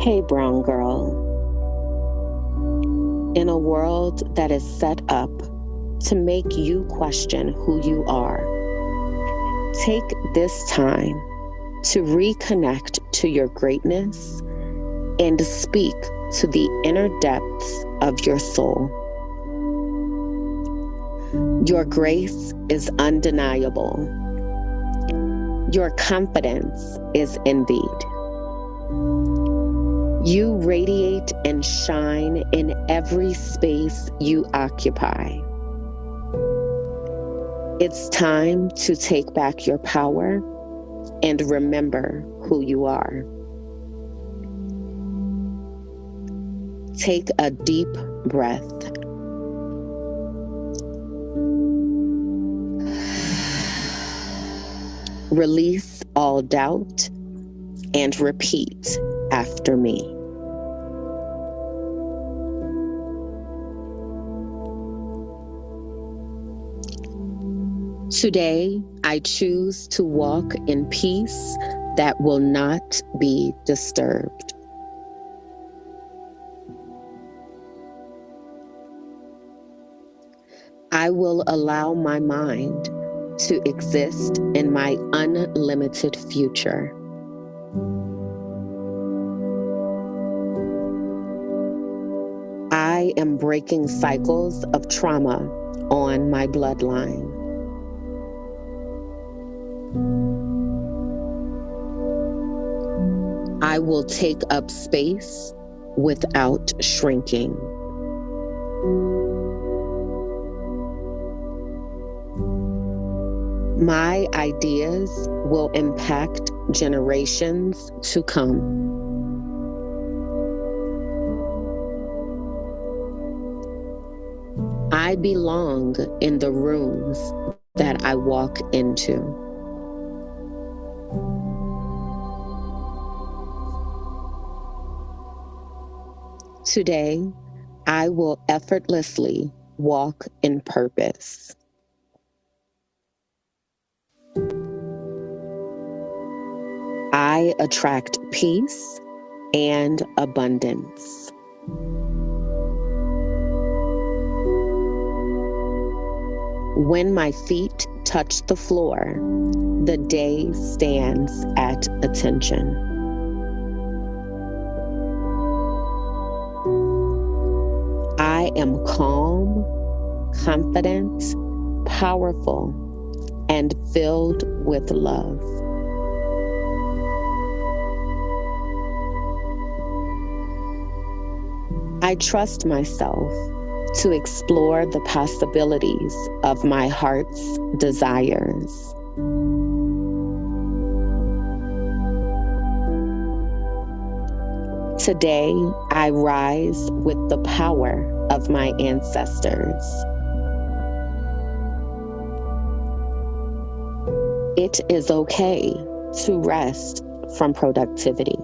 Hey, brown girl. In a world that is set up to make you question who you are, take this time to reconnect to your greatness and speak to the inner depths of your soul. Your grace is undeniable. Your confidence is envied. You radiate and shine in every space you occupy. It's time to take back your power and remember who you are. Take a deep breath. Release all doubt and repeat after me. Today, I choose to walk in peace that will not be disturbed. I will allow my mind to exist in my unlimited future. I am breaking cycles of trauma on my bloodline. I will take up space without shrinking. My ideas will impact generations to come. I belong in the rooms that I walk into. Today, I will effortlessly walk in purpose. I attract peace and abundance. When my feet touch the floor, the day stands at attention. I am calm, confident, powerful, and filled with love. I trust myself to explore the possibilities of my heart's desires. Today, I rise with the power of my ancestors. It is okay to rest from productivity.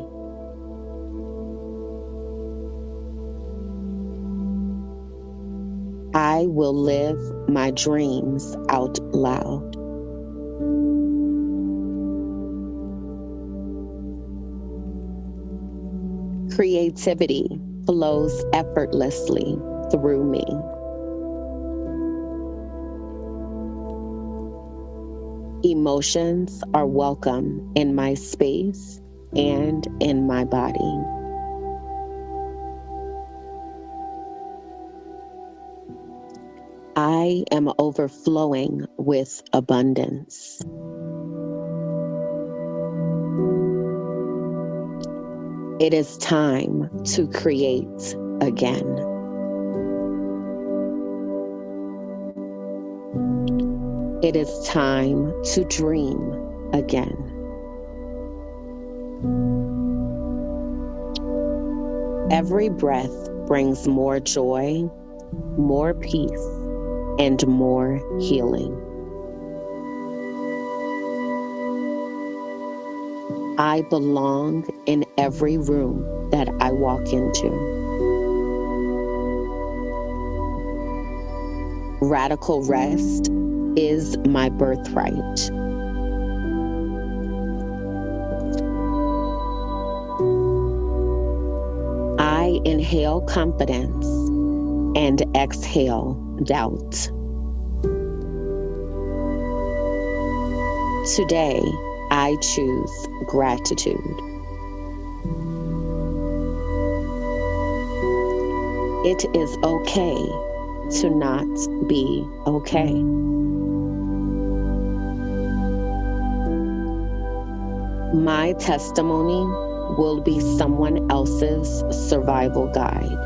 I will live my dreams out loud. Creativity flows effortlessly through me. Emotions are welcome in my space and in my body. I am overflowing with abundance. It is time to create again. It is time to dream again. Every breath brings more joy, more peace, and more healing. I belong in every room that I walk into. Radical rest is my birthright. Inhale confidence and exhale doubt. Today, I choose gratitude. It is okay to not be okay. My testimony will be someone else's survival guide.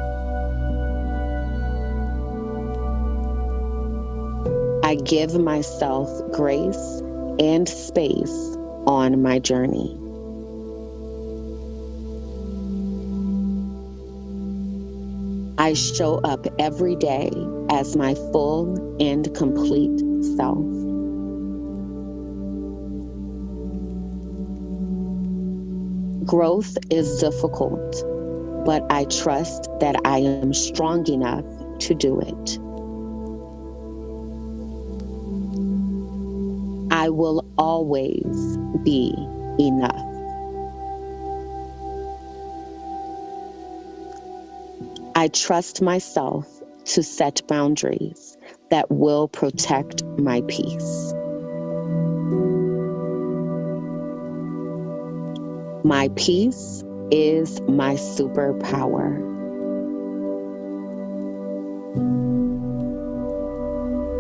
I give myself grace and space on my journey. I show up every day as my full and complete self. Growth is difficult, but I trust that I am strong enough to do it. I will always be enough. I trust myself to set boundaries that will protect my peace. My peace is my superpower.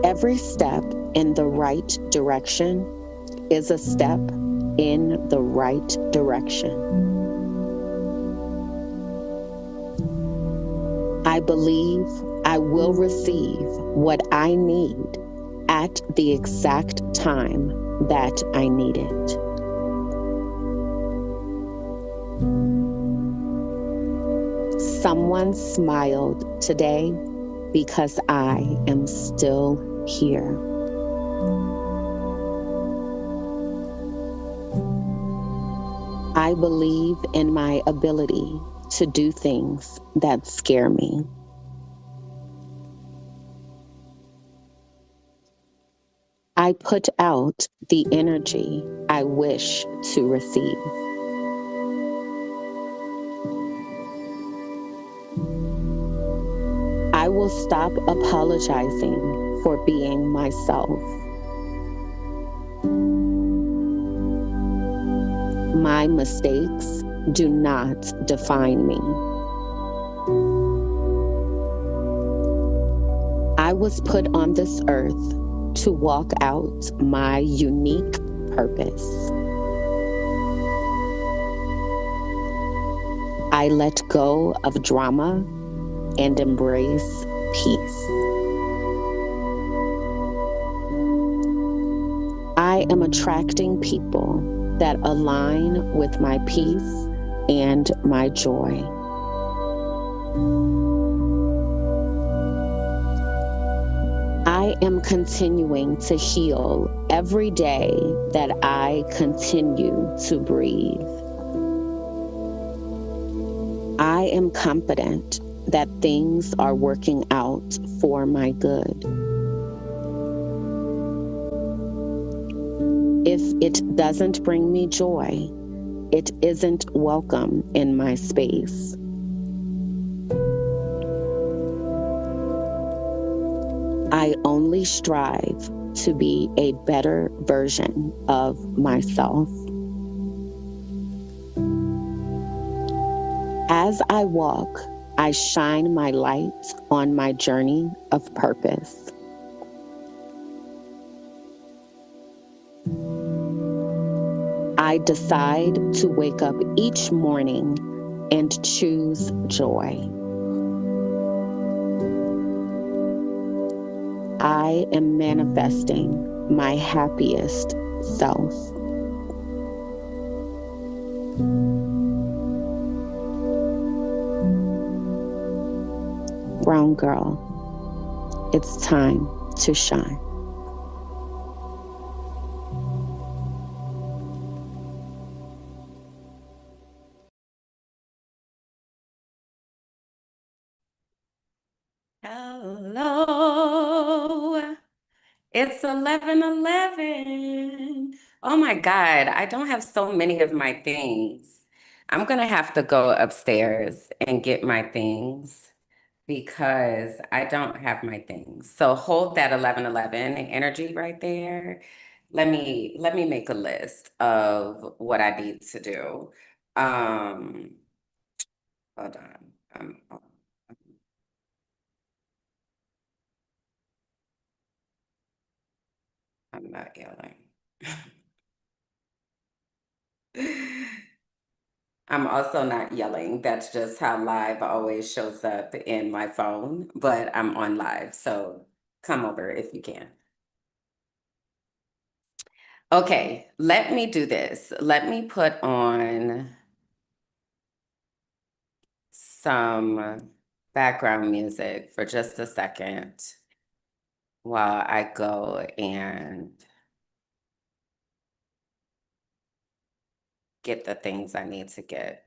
Every step in the right direction is a step in the right direction. I believe I will receive what I need at the exact time that I need it. Someone smiled today because I am still here. I believe in my ability to do things that scare me. I put out the energy I wish to receive. I will stop apologizing for being myself. My mistakes do not define me. I was put on this earth to walk out my unique purpose. I let go of drama and embrace peace. I am attracting people that align with my peace and my joy. I am continuing to heal every day that I continue to breathe. I am confident that things are working out for my good. If it doesn't bring me joy, it isn't welcome in my space. I only strive to be a better version of myself. As I walk, I shine my light on my journey of purpose. I decide to wake up each morning and choose joy. I am manifesting my happiest self. Brown girl, it's time to shine. Hello. It's 11:11. Oh my God, I don't have so many of my things. I'm gonna have to go upstairs and get my things because I don't have my things. So hold that 11:11 energy right there. Let me make a list of what I need to do. Um, hold on. I'm not yelling. I'm also not yelling. That's just how live always shows up in my phone, but I'm on live, so come over if you can. Okay, let me do this. Let me put on some background music for just a second while I go and get the things I need to get,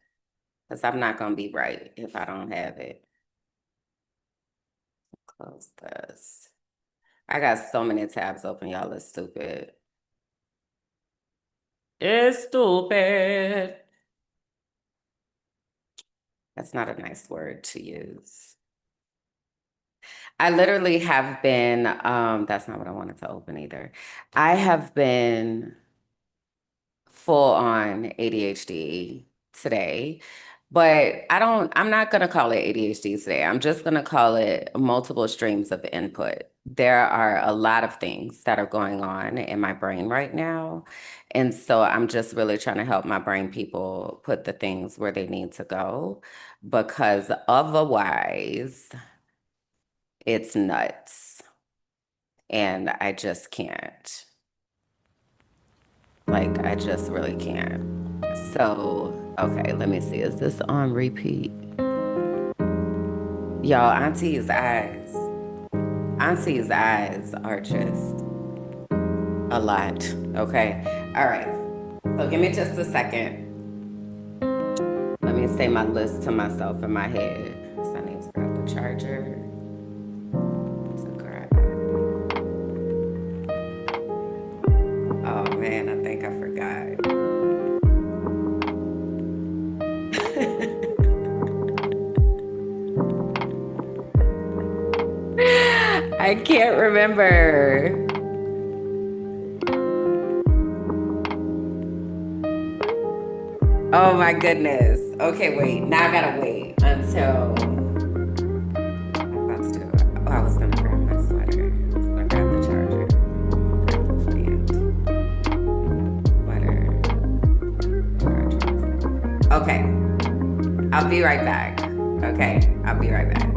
because I'm not gonna be right if I don't have it. Close this. I got so many tabs open, y'all. It's stupid. It's stupid. That's not a nice word to use. I literally have been, that's not what I wanted to open either. I have been full on ADHD today, but I'm not gonna call it ADHD today. I'm just gonna call it multiple streams of input. There are a lot of things that are going on in my brain right now. And so I'm just really trying to help my brain people put the things where they need to go, because otherwise it's nuts. And I just can't. Like, I just really can't. So, okay, let me see. Is this on repeat? Y'all, Auntie's eyes. Auntie's eyes are just a lot. Okay. All right. So give me just a second. Let me say my list to myself in my head. So I need to grab the charger. Oh man, I think I forgot. I can't remember. Oh my goodness. Okay, wait. Now I gotta wait until I'm about to do it. Oh, I was gonna grab my sweater. I was gonna grab the charger. Sweater. Okay. I'll be right back. Okay, I'll be right back.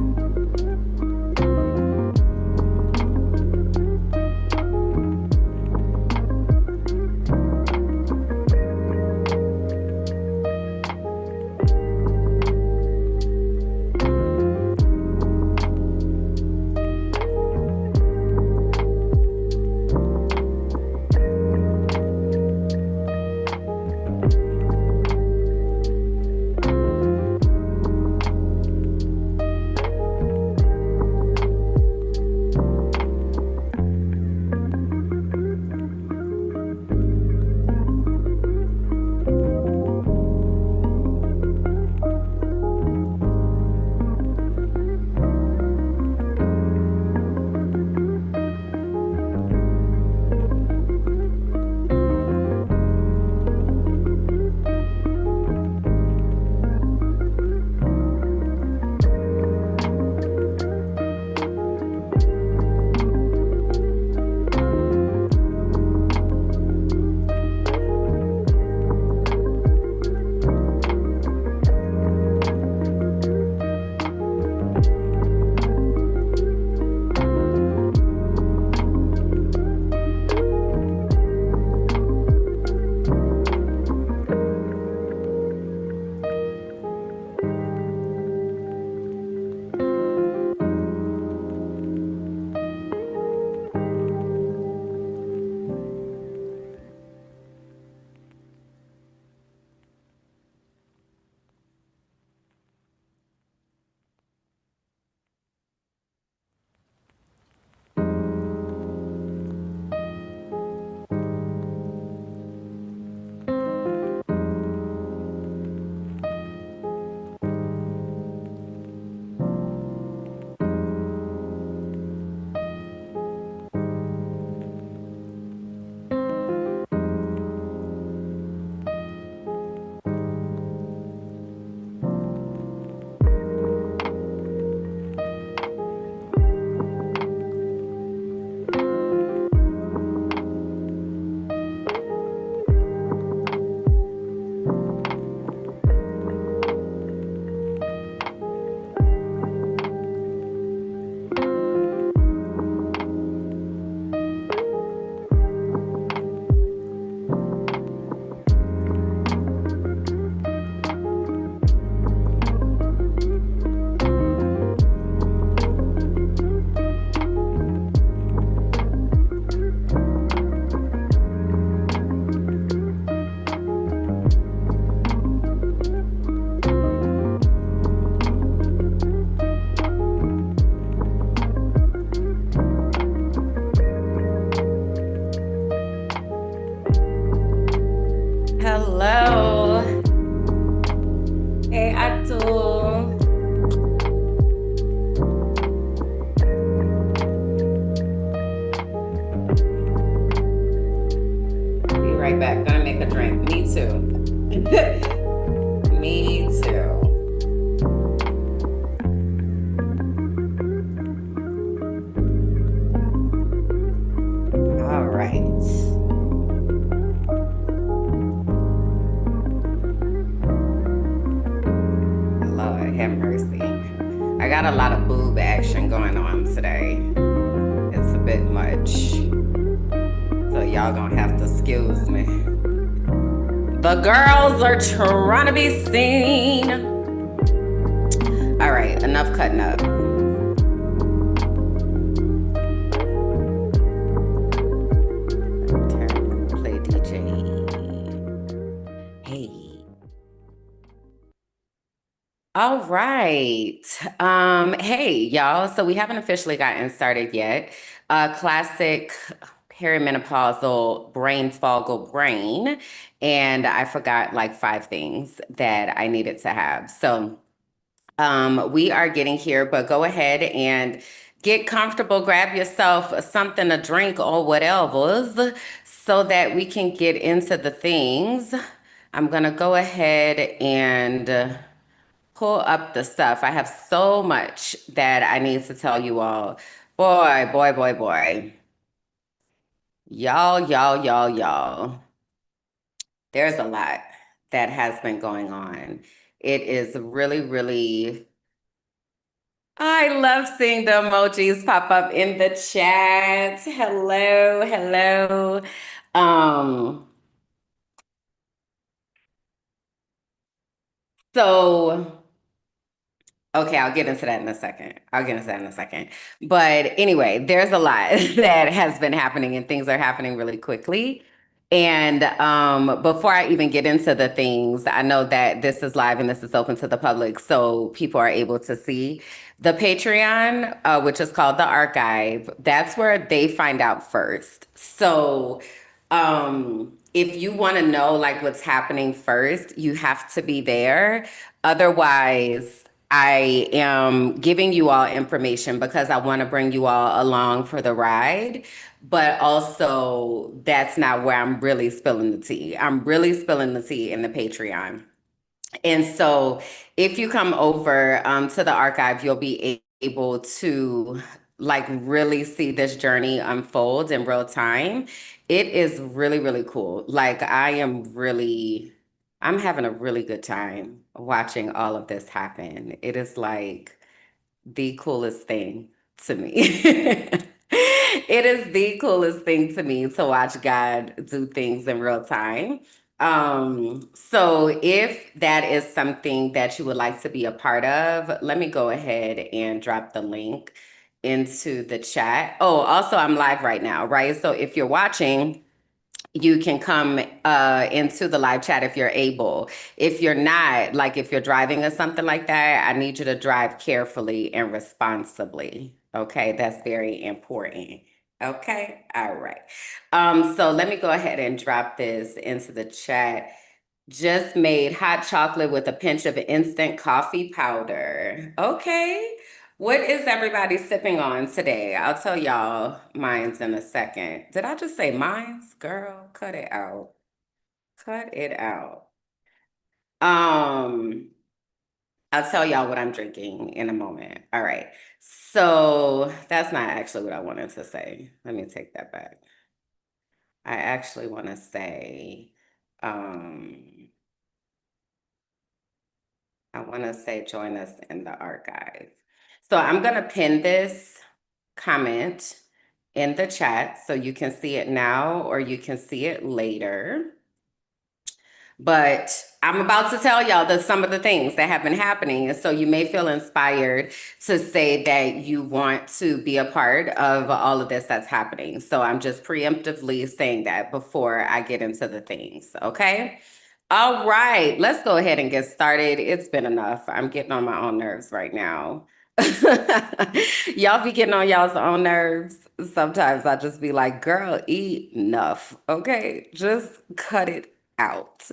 right back. Gonna make a drink. Me too. Me too. All right. Lord have mercy. I got a lot of boob action going on today. It's a bit much. So y'all gonna have to excuse me. The girls are trying to be seen. All right, enough cutting up. Play DJ. Hey. All right. Hey, y'all. So we haven't officially gotten started yet. Classic perimenopausal brain foggle brain. And I forgot like 5 things that I needed to have. So we are getting here, but go ahead and get comfortable, grab yourself something to drink or whatever so that we can get into the things. I'm gonna go ahead and pull up the stuff. I have so much that I need to tell you all. Boy, boy, boy, boy. Y'all. There's a lot that has been going on. It is really, really. I love seeing the emojis pop up in the chat. Hello, hello. Um, so okay, I'll get into that in a second. But anyway, there's a lot that has been happening and things are happening really quickly. And before I even get into the things, I know that this is live and this is open to the public, so people are able to see the Patreon, which is called the Archive. That's where they find out first. So if you want to know like what's happening first, you have to be there. Otherwise, I am giving you all information because I want to bring you all along for the ride. But also, that's not where I'm really spilling the tea. I'm really spilling the tea in the Patreon. And so, if you come over to the archive, you'll be able to like really see this journey unfold in real time. It is really, really cool. Like, I'm having a really good time watching all of this happen. It is like the coolest thing to me. It is the coolest thing to me to watch God do things in real time. So if that is something that you would like to be a part of, let me go ahead and drop the link into the chat. Oh, also I'm live right now, right? So if you're watching, you can come into the live chat if you're able. If you're not, like if you're driving or something like that, I need you to drive carefully and responsibly. Okay, that's very important. Okay, all right. So let me go ahead and drop this into the chat. Just made hot chocolate with a pinch of instant coffee powder. Okay. What is everybody sipping on today? I'll tell y'all mine's in a second. Did I just say mine's? Girl, cut it out. Cut it out. Um, I'll tell y'all what I'm drinking in a moment. All right. So that's not actually what I wanted to say. Let me take that back. I actually want to say, um, I want to say join us in the archive. So I'm going to pin this comment in the chat so you can see it now or you can see it later. But I'm about to tell y'all some of the things that have been happening. And so you may feel inspired to say that you want to be a part of all of this that's happening. So I'm just preemptively saying that before I get into the things, okay? All right, let's go ahead and get started. It's been enough. I'm getting on my own nerves right now. Y'all be getting on y'all's own nerves. Sometimes I just be like, girl, enough. Okay, just cut it out.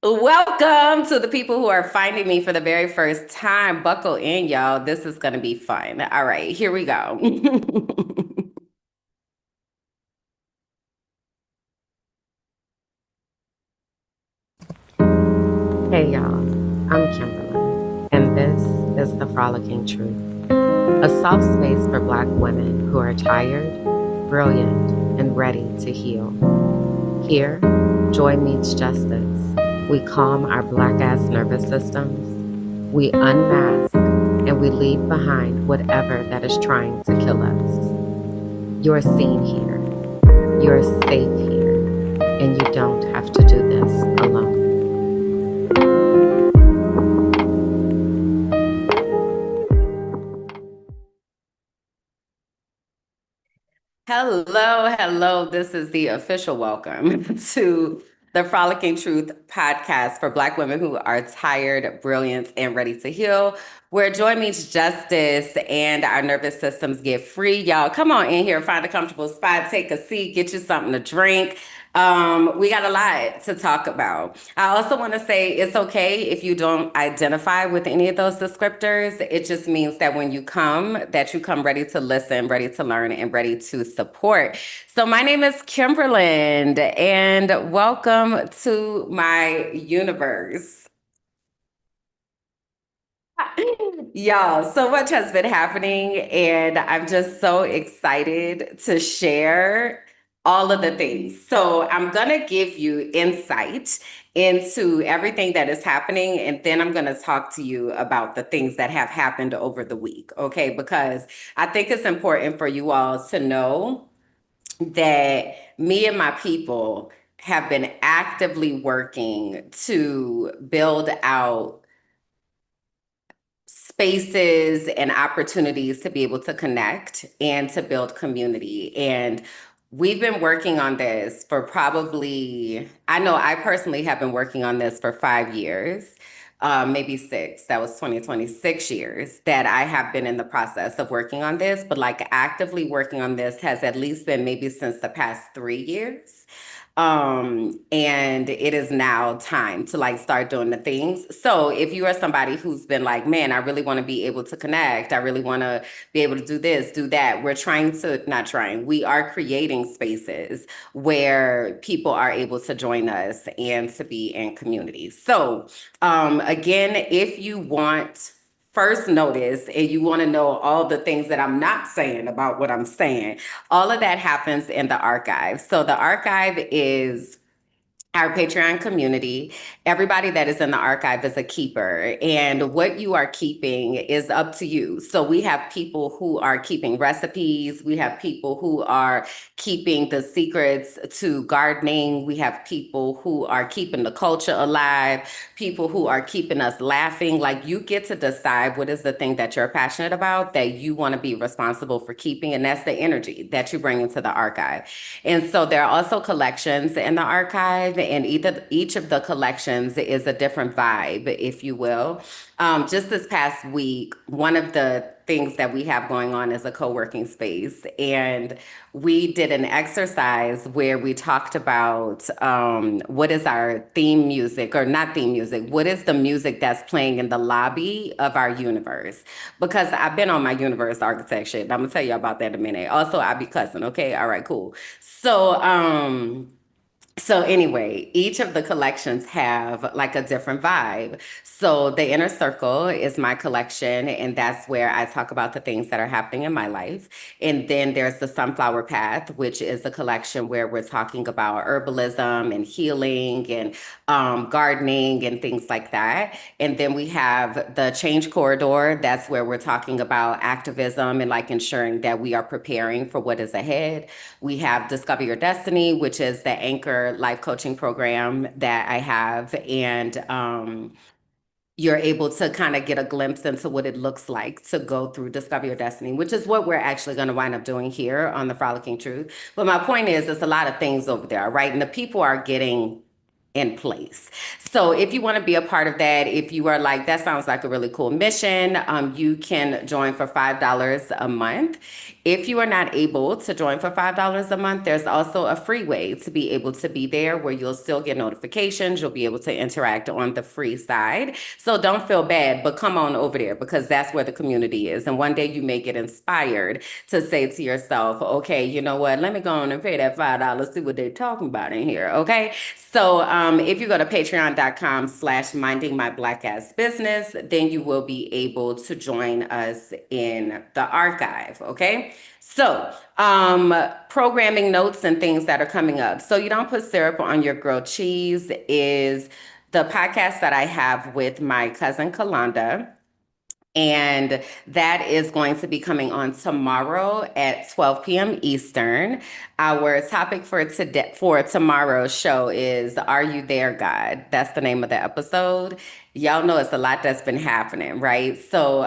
Welcome to the people who are finding me for the very first time. Buckle in, y'all. This is going to be fun. All right, here we go. Hey, y'all. I'm Kimberly, and this is the Frolicking Truth, a soft space for Black women who are tired, brilliant, and ready to heal. Here, joy meets justice. We calm our Black ass nervous systems. We unmask and we leave behind whatever that is trying to kill us. You're seen here. You're safe here. And you don't have to do this alone. Hello, hello. This is the official welcome to the Frolicking Truth podcast for Black women who are tired, brilliant, and ready to heal, where joy meets justice and our nervous systems get free. Y'all, come on in here, find a comfortable spot, take a seat, get you something to drink. We got a lot to talk about. I also want to say it's okay if you don't identify with any of those descriptors. It just means that when you come, that you come ready to listen, ready to learn, and ready to support. So my name is Kimberland, and welcome to my universe. Y'all, so much has been happening, and I'm just so excited to share all of the things. So, I'm gonna give you insight into everything that is happening, and then I'm gonna talk to you about the things that have happened over the week, okay? Because I think it's important for you all to know that me and my people have been actively working to build out spaces and opportunities to be able to connect and to build community. And we've been working on this for probably, I know I personally have been working on this for 5 years, maybe six. That was 2026 years that I have been in the process of working on this, but like actively working on this has at least been maybe since the past 3 years. And it is now time to like start doing the things. So if you are somebody who's been like, man, I really want to be able to connect, I really want to be able to do this, do that. We're trying to, not trying, we are creating spaces where people are able to join us and to be in community. So again, if you want first notice and you want to know all the things that I'm not saying about what I'm saying, all of that happens in the archive. So the archive is our Patreon community. Everybody that is in the archive is a keeper, and what you are keeping is up to you. So we have people who are keeping recipes, we have people who are keeping the secrets to gardening, we have people who are keeping the culture alive, people who are keeping us laughing. Like, you get to decide what is the thing that you're passionate about that you want to be responsible for keeping, and that's the energy that you bring into the archive. And so there are also collections in the archive, and each of the collections is a different vibe, if you will. Just this past week, one of the things that we have going on is a co-working space, and we did an exercise where we talked about what is our theme music, or not theme music, what is the music that's playing in the lobby of our universe? Because I've been on my universe architect shit. I'm gonna tell you about that in a minute. Also, I be cussing. Okay, all right, cool. So anyway, each of the collections have like a different vibe. So the inner circle is my collection, and that's where I talk about the things that are happening in my life. And then there's the sunflower path, which is a collection where we're talking about herbalism and healing and gardening and things like that. And then we have the change corridor. That's where we're talking about activism and like ensuring that we are preparing for what is ahead. We have Discover Your Destiny, which is the anchor life coaching program that I have. And you're able to kind of get a glimpse into what it looks like to go through Discover Your Destiny, which is what we're actually going to wind up doing here on the Frolicking Truth. But my point is, there's a lot of things over there, right? And the people are getting in place. So if you want to be a part of that, if you are like, that sounds like a really cool mission, you can join for $5 a month. If you are not able to join for $5 a month, there's also a free way to be able to be there where you'll still get notifications. You'll be able to interact on the free side. So don't feel bad, but come on over there because that's where the community is. And one day you may get inspired to say to yourself, okay, you know what? Let me go on and pay that $5, see what they're talking about in here. Okay. So if you go to patreon.com/mindingmyblack-ass-business, then you will be able to join us in the archive. Okay. So, programming notes and things that are coming up. So you don't put syrup on your grilled cheese is the podcast that I have with my cousin Kalanda. And that is going to be coming on tomorrow at 12 p.m. Eastern. Our topic for tomorrow's show is Are You There, God? That's the name of the episode. Y'all know it's a lot that's been happening, right? So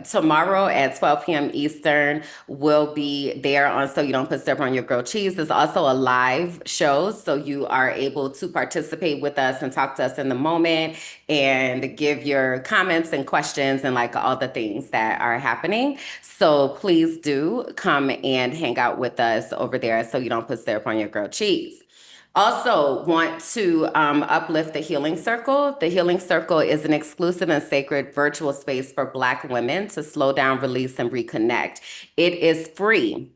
tomorrow at 12 p.m. Eastern, we'll be there on So You Don't Put Syrup on Your Grilled Cheese. There's also a live show, so you are able to participate with us and talk to us in the moment and give your comments and questions and like all the things that are happening. So please do come and hang out with us over there So You Don't Put Syrup on Your Grilled Cheese. Also, want to uplift the Healing Circle. The Healing Circle is an exclusive and sacred virtual space for Black women to slow down, release, and reconnect. It is free.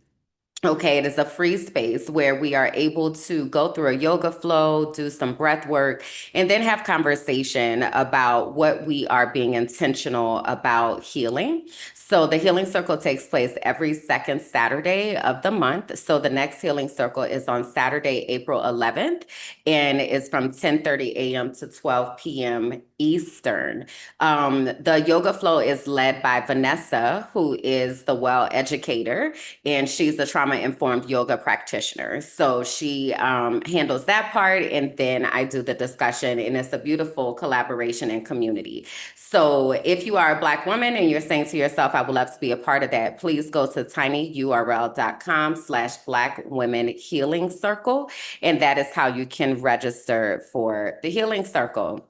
Okay, it is a free space where we are able to go through a yoga flow, do some breath work, and then have conversation about what we are being intentional about healing. So the Healing Circle takes place every second Saturday of the month. So the next Healing Circle is on Saturday, April 11th, and it's from 10:30 a.m. to 12 p.m. Eastern. The yoga flow is led by Vanessa, who is the well educator, and she's a trauma-informed yoga practitioner. So she handles that part, and then I do the discussion, and it's a beautiful collaboration and community. So if you are a Black woman and you're saying to yourself, I would love to be a part of that, please go to tinyurl.com/Black Women Healing Circle, and that is how you can register for the Healing Circle.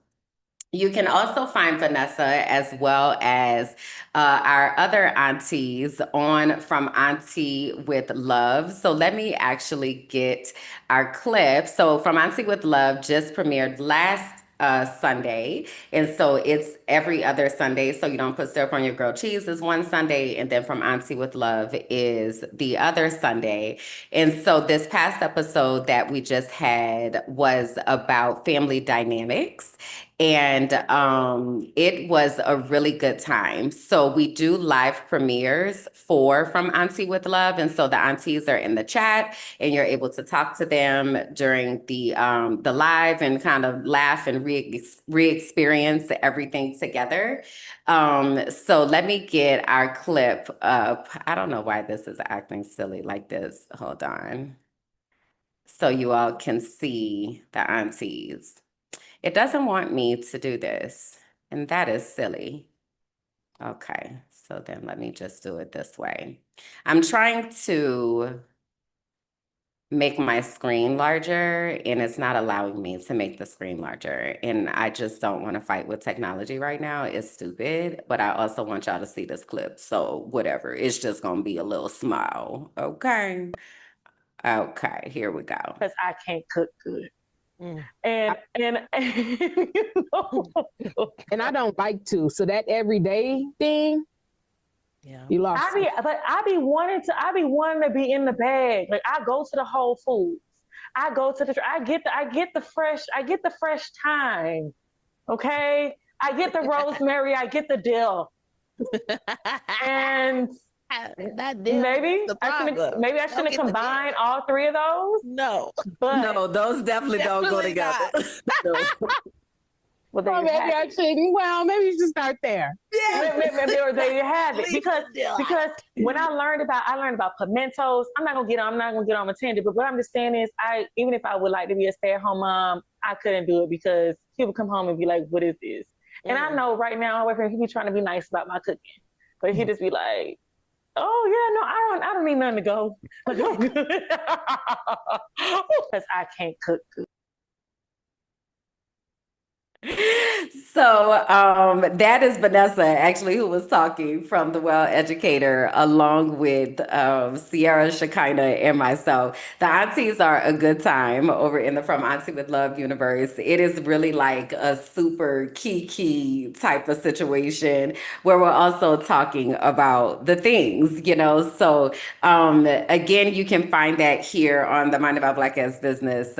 You can also find Vanessa as well as our other aunties on From Auntie with Love. So let me actually get our clip. So From Auntie with Love just premiered last Sunday. And so it's every other Sunday. So You Don't Put Syrup on Your Grilled Cheese is one Sunday. And then From Auntie with Love is the other Sunday. And so this past episode that we just had was about family dynamics. And it was a really good time. So we do live premieres for From Auntie with Love. And so the aunties are in the chat and you're able to talk to them during the live and kind of laugh and re-experience everything together. So let me get our clip up. I don't know why this is acting silly like this. Hold on. So you all can see the aunties. It doesn't want me to do this, and that is silly. Okay, so then let me just do it this way. I'm trying to make my screen larger, and it's not allowing me to make the screen larger. And I just don't want to fight with technology right now. It's stupid, but I also want y'all to see this clip. So whatever, it's just going to be a little small. Okay. Okay, here we go. Because I can't cook good. And you know, and I don't like to. So that everyday thing, yeah, you lost. I be wanting to be in the bag. Like I go to the Whole Foods, I get the fresh thyme. Okay, I get the rosemary, I get the dill, and that dill. Maybe I shouldn't combine all three of those. No, those definitely don't go together. No. Well, maybe I shouldn't. Well, maybe you should start there. Yeah, maybe there you have it. Because when I learned about pimentos, I'm not gonna get on a tangent, but what I'm just saying is, even if I would like to be a stay-at-home mom, I couldn't do it because he would come home and be like, "What is this?" And I know right now, my boyfriend, he be trying to be nice about my cooking, but he just be like, "Oh yeah, no, I don't need nothing to go." Because I can't cook good. So that is Vanessa, actually, who was talking from the Well Educator, along with Sierra, Shekinah, and myself. The aunties are a good time over in the From Auntie with Love universe. It is really like a super kiki type of situation where we're also talking about the things, you know. So again, you can find that here on the Mind About Black as Business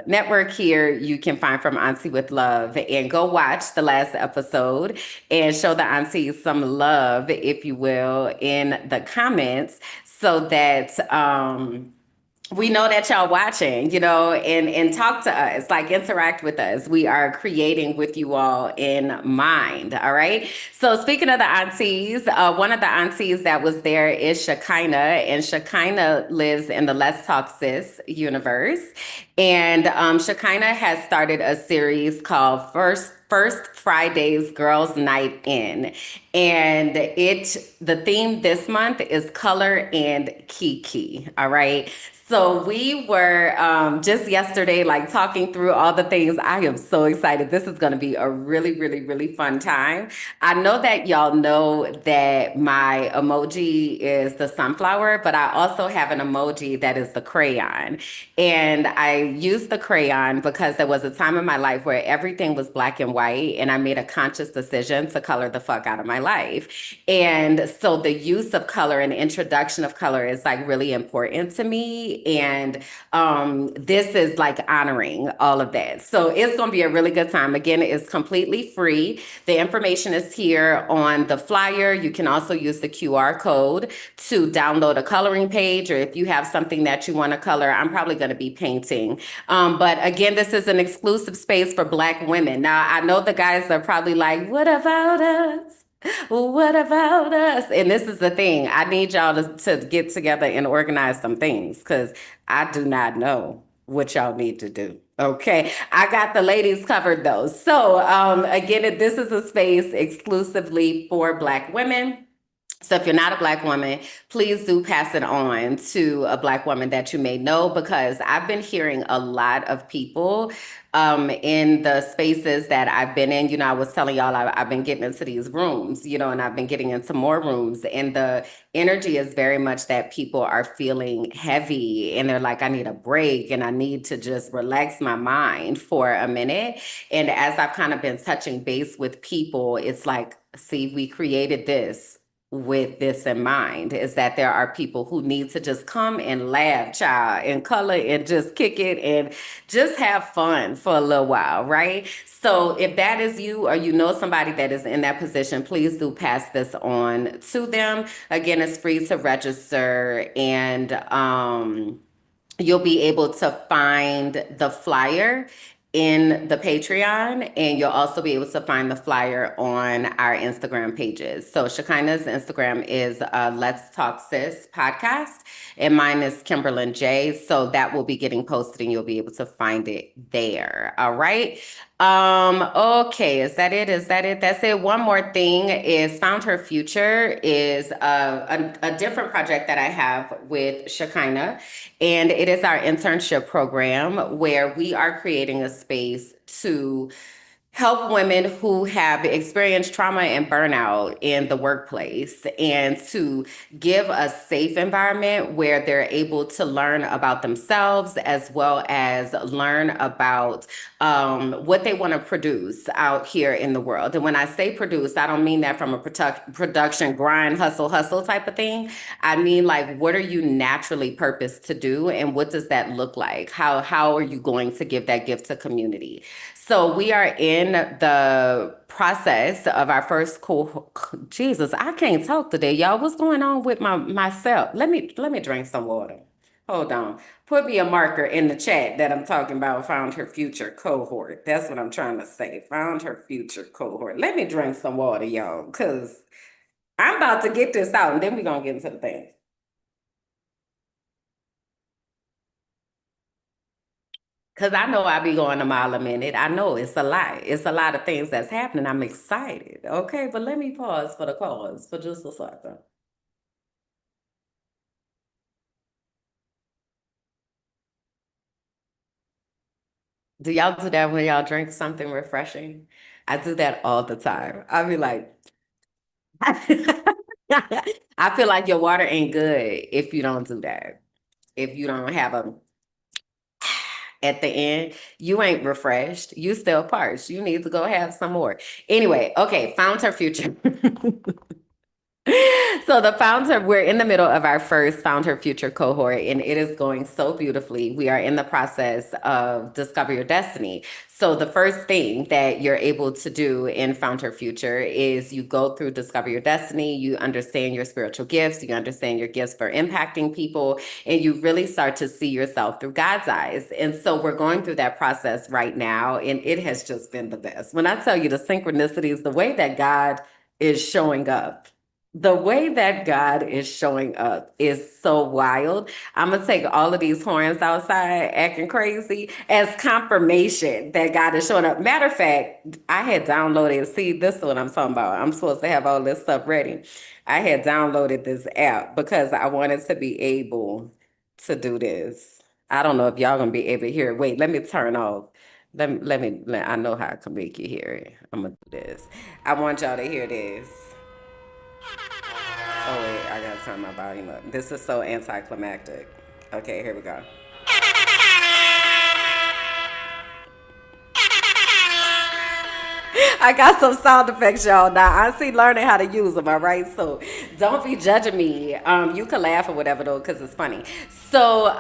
network. Here you can find From Auntie with Love, and go watch the last episode and show the aunties some love, if you will, in the comments, so that we know that y'all watching, you know, and talk to us, like interact with us. We are creating with you all in mind. All right. So speaking of the aunties, one of the aunties that was there is Shekinah, and Shekinah lives in the Let's Talk Sis universe. And Shekinah has started a series called First Friday's Girls Night In. And the theme this month is color and kiki. All right. So we were just yesterday, like talking through all the things. I am so excited. This is going to be a really, really, really fun time. I know that y'all know that my emoji is the sunflower, but I also have an emoji that is the crayon. And I used the crayon because there was a time in my life where everything was black and white, and I made a conscious decision to color the fuck out of my life. And so the use of color and introduction of color is like really important to me. And this is like honoring all of that. So it's going to be a really good time. Again, it's completely free. The information is here on the flyer. You can also use the QR code to download a coloring page, or if you have something that you want to color. I'm probably going to be painting. But again, this is an exclusive space for Black women. Now, I know the guys are probably like, what about us? What about us? And this is the thing. I need y'all to get together and organize some things, because I do not know what y'all need to do. Okay. I got the ladies covered though. So again, this is a space exclusively for Black women. So if you're not a Black woman, please do pass it on to a Black woman that you may know, because I've been hearing a lot of people in the spaces that I've been in. You know, I was telling y'all I've been getting into these rooms, you know, and I've been getting into more rooms, and the energy is very much that people are feeling heavy, and they're like, I need a break, and I need to just relax my mind for a minute. And as I've kind of been touching base with people, it's like, see, we created this with this in mind, is that there are people who need to just come and laugh, child, and color and just kick it and just have fun for a little while, right? So if that is you, or you know somebody that is in that position, please do pass this on to them. Again, it's free to register, and you'll be able to find the flyer in the Patreon, and you'll also be able to find the flyer on our Instagram pages. So Shekinah's Instagram is Let's Talk Sis podcast, and mine is Kimberlyn J. So that will be getting posted, and you'll be able to find it there. All right. Okay, is that it? Is that it? That's it. One more thing is Found Her Future is a different project that I have with Shekinah, and it is our internship program where we are creating a space to help women who have experienced trauma and burnout in the workplace, and to give a safe environment where they're able to learn about themselves, as well as learn about what they want to produce out here in the world. And when I say produce, I don't mean that from a production grind, hustle type of thing. I mean, like, what are you naturally purposed to do, and what does that look like? How are you going to give that gift to community? So we are in the process of our first Jesus, I can't talk today, y'all. What's going on with myself? Let me drink some water. Hold on. Put me a marker in the chat that I'm talking about Found Her Future cohort. That's what I'm trying to say. Found Her Future cohort. Let me drink some water, y'all, because I'm about to get this out, and then we're going to get into the thing. Because I know I be going a mile a minute. I know it's a lot. It's a lot of things that's happening. I'm excited. Okay, but let me pause for the cause for just a second. Do y'all do that when y'all drink something refreshing? I do that all the time. I'll be like, I feel like your water ain't good if you don't do that. If you don't have a at the end, you ain't refreshed. You still parched. You need to go have some more. Anyway, okay, found her future. So we're in the middle of our first Found Her Future cohort, and it is going so beautifully. We are in the process of Discover Your Destiny. So the first thing that you're able to do in Found Her Future is you go through Discover Your Destiny, you understand your spiritual gifts, you understand your gifts for impacting people, and you really start to see yourself through God's eyes. And so we're going through that process right now, and it has just been the best. When I tell you the synchronicities, the way that God is showing up, the way that God is showing up is so wild. I'm going to take all of these horns outside acting crazy as confirmation that God is showing up. Matter of fact, I had downloaded, see, this is what I'm talking about. I'm supposed to have all this stuff ready. I had downloaded this app because I wanted to be able to do this. I don't know if y'all going to be able to hear it. Wait, let me turn off. I know how I can make you hear it. I'm going to do this. I want y'all to hear this. Oh wait, I gotta turn my volume up. This is so anticlimactic. Okay, here we go. I got some sound effects, y'all. Now I see learning how to use them, all right? So don't be judging me. You can laugh or whatever though, because it's funny. So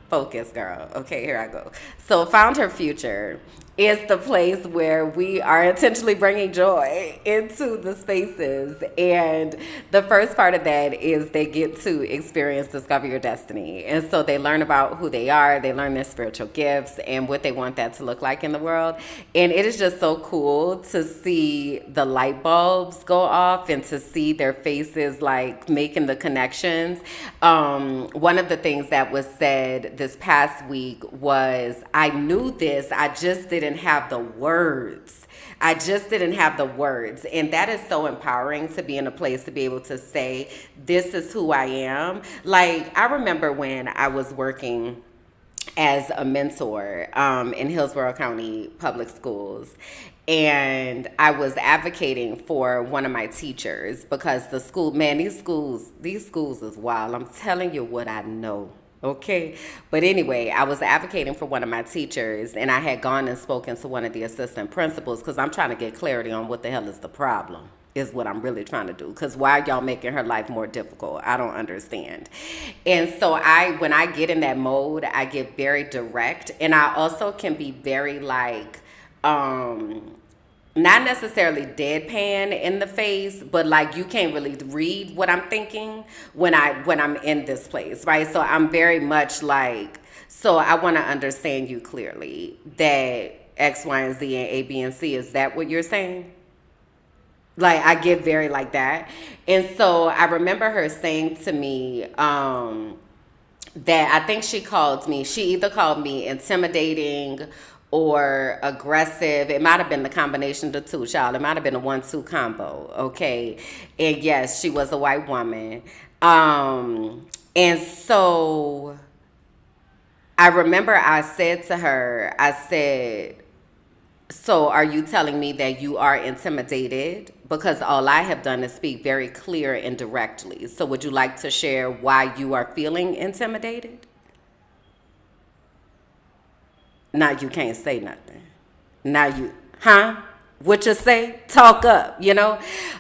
focus, girl. Okay, here I go. So Found Her Future is the place where we are intentionally bringing joy into the spaces. And the first part of that is they get to experience Discover Your Destiny. And so they learn about who they are, they learn their spiritual gifts and what they want that to look like in the world. And it is just so cool to see the light bulbs go off and to see their faces like making the connections. One of the things that was said this past week was, I knew this, I just didn't have the words. I just didn't have the words. And that is so empowering to be in a place to be able to say, this is who I am. Like, I remember when I was working as a mentor in Hillsborough County Public Schools. And I was advocating for one of my teachers because the school, man, these schools is wild. I'm telling you what I know. Okay. But anyway, I was advocating for one of my teachers, and I had gone and spoken to one of the assistant principals because I'm trying to get clarity on what the hell is the problem, is what I'm really trying to do. Because why are y'all making her life more difficult? I don't understand. And so when I get in that mode, I get very direct, and I also can be very like, not necessarily deadpan in the face, but like you can't really read what I'm thinking when I'm in this place, right? So I'm very much like, so I want to understand you clearly that X, Y, and Z and A, B, and C. Is that what you're saying? Like, I get very like that. And so I remember her saying to me, that I think she either called me intimidating or aggressive. It might have been the combination of the two, child. It might have been a 1-2 combo, okay? And yes, she was a white woman. And so I remember I said to her, so are you telling me that you are intimidated? Because all I have done is speak very clear and directly. So would you like to share why you are feeling intimidated? Now you can't say nothing. Now what you say? Talk up, you know?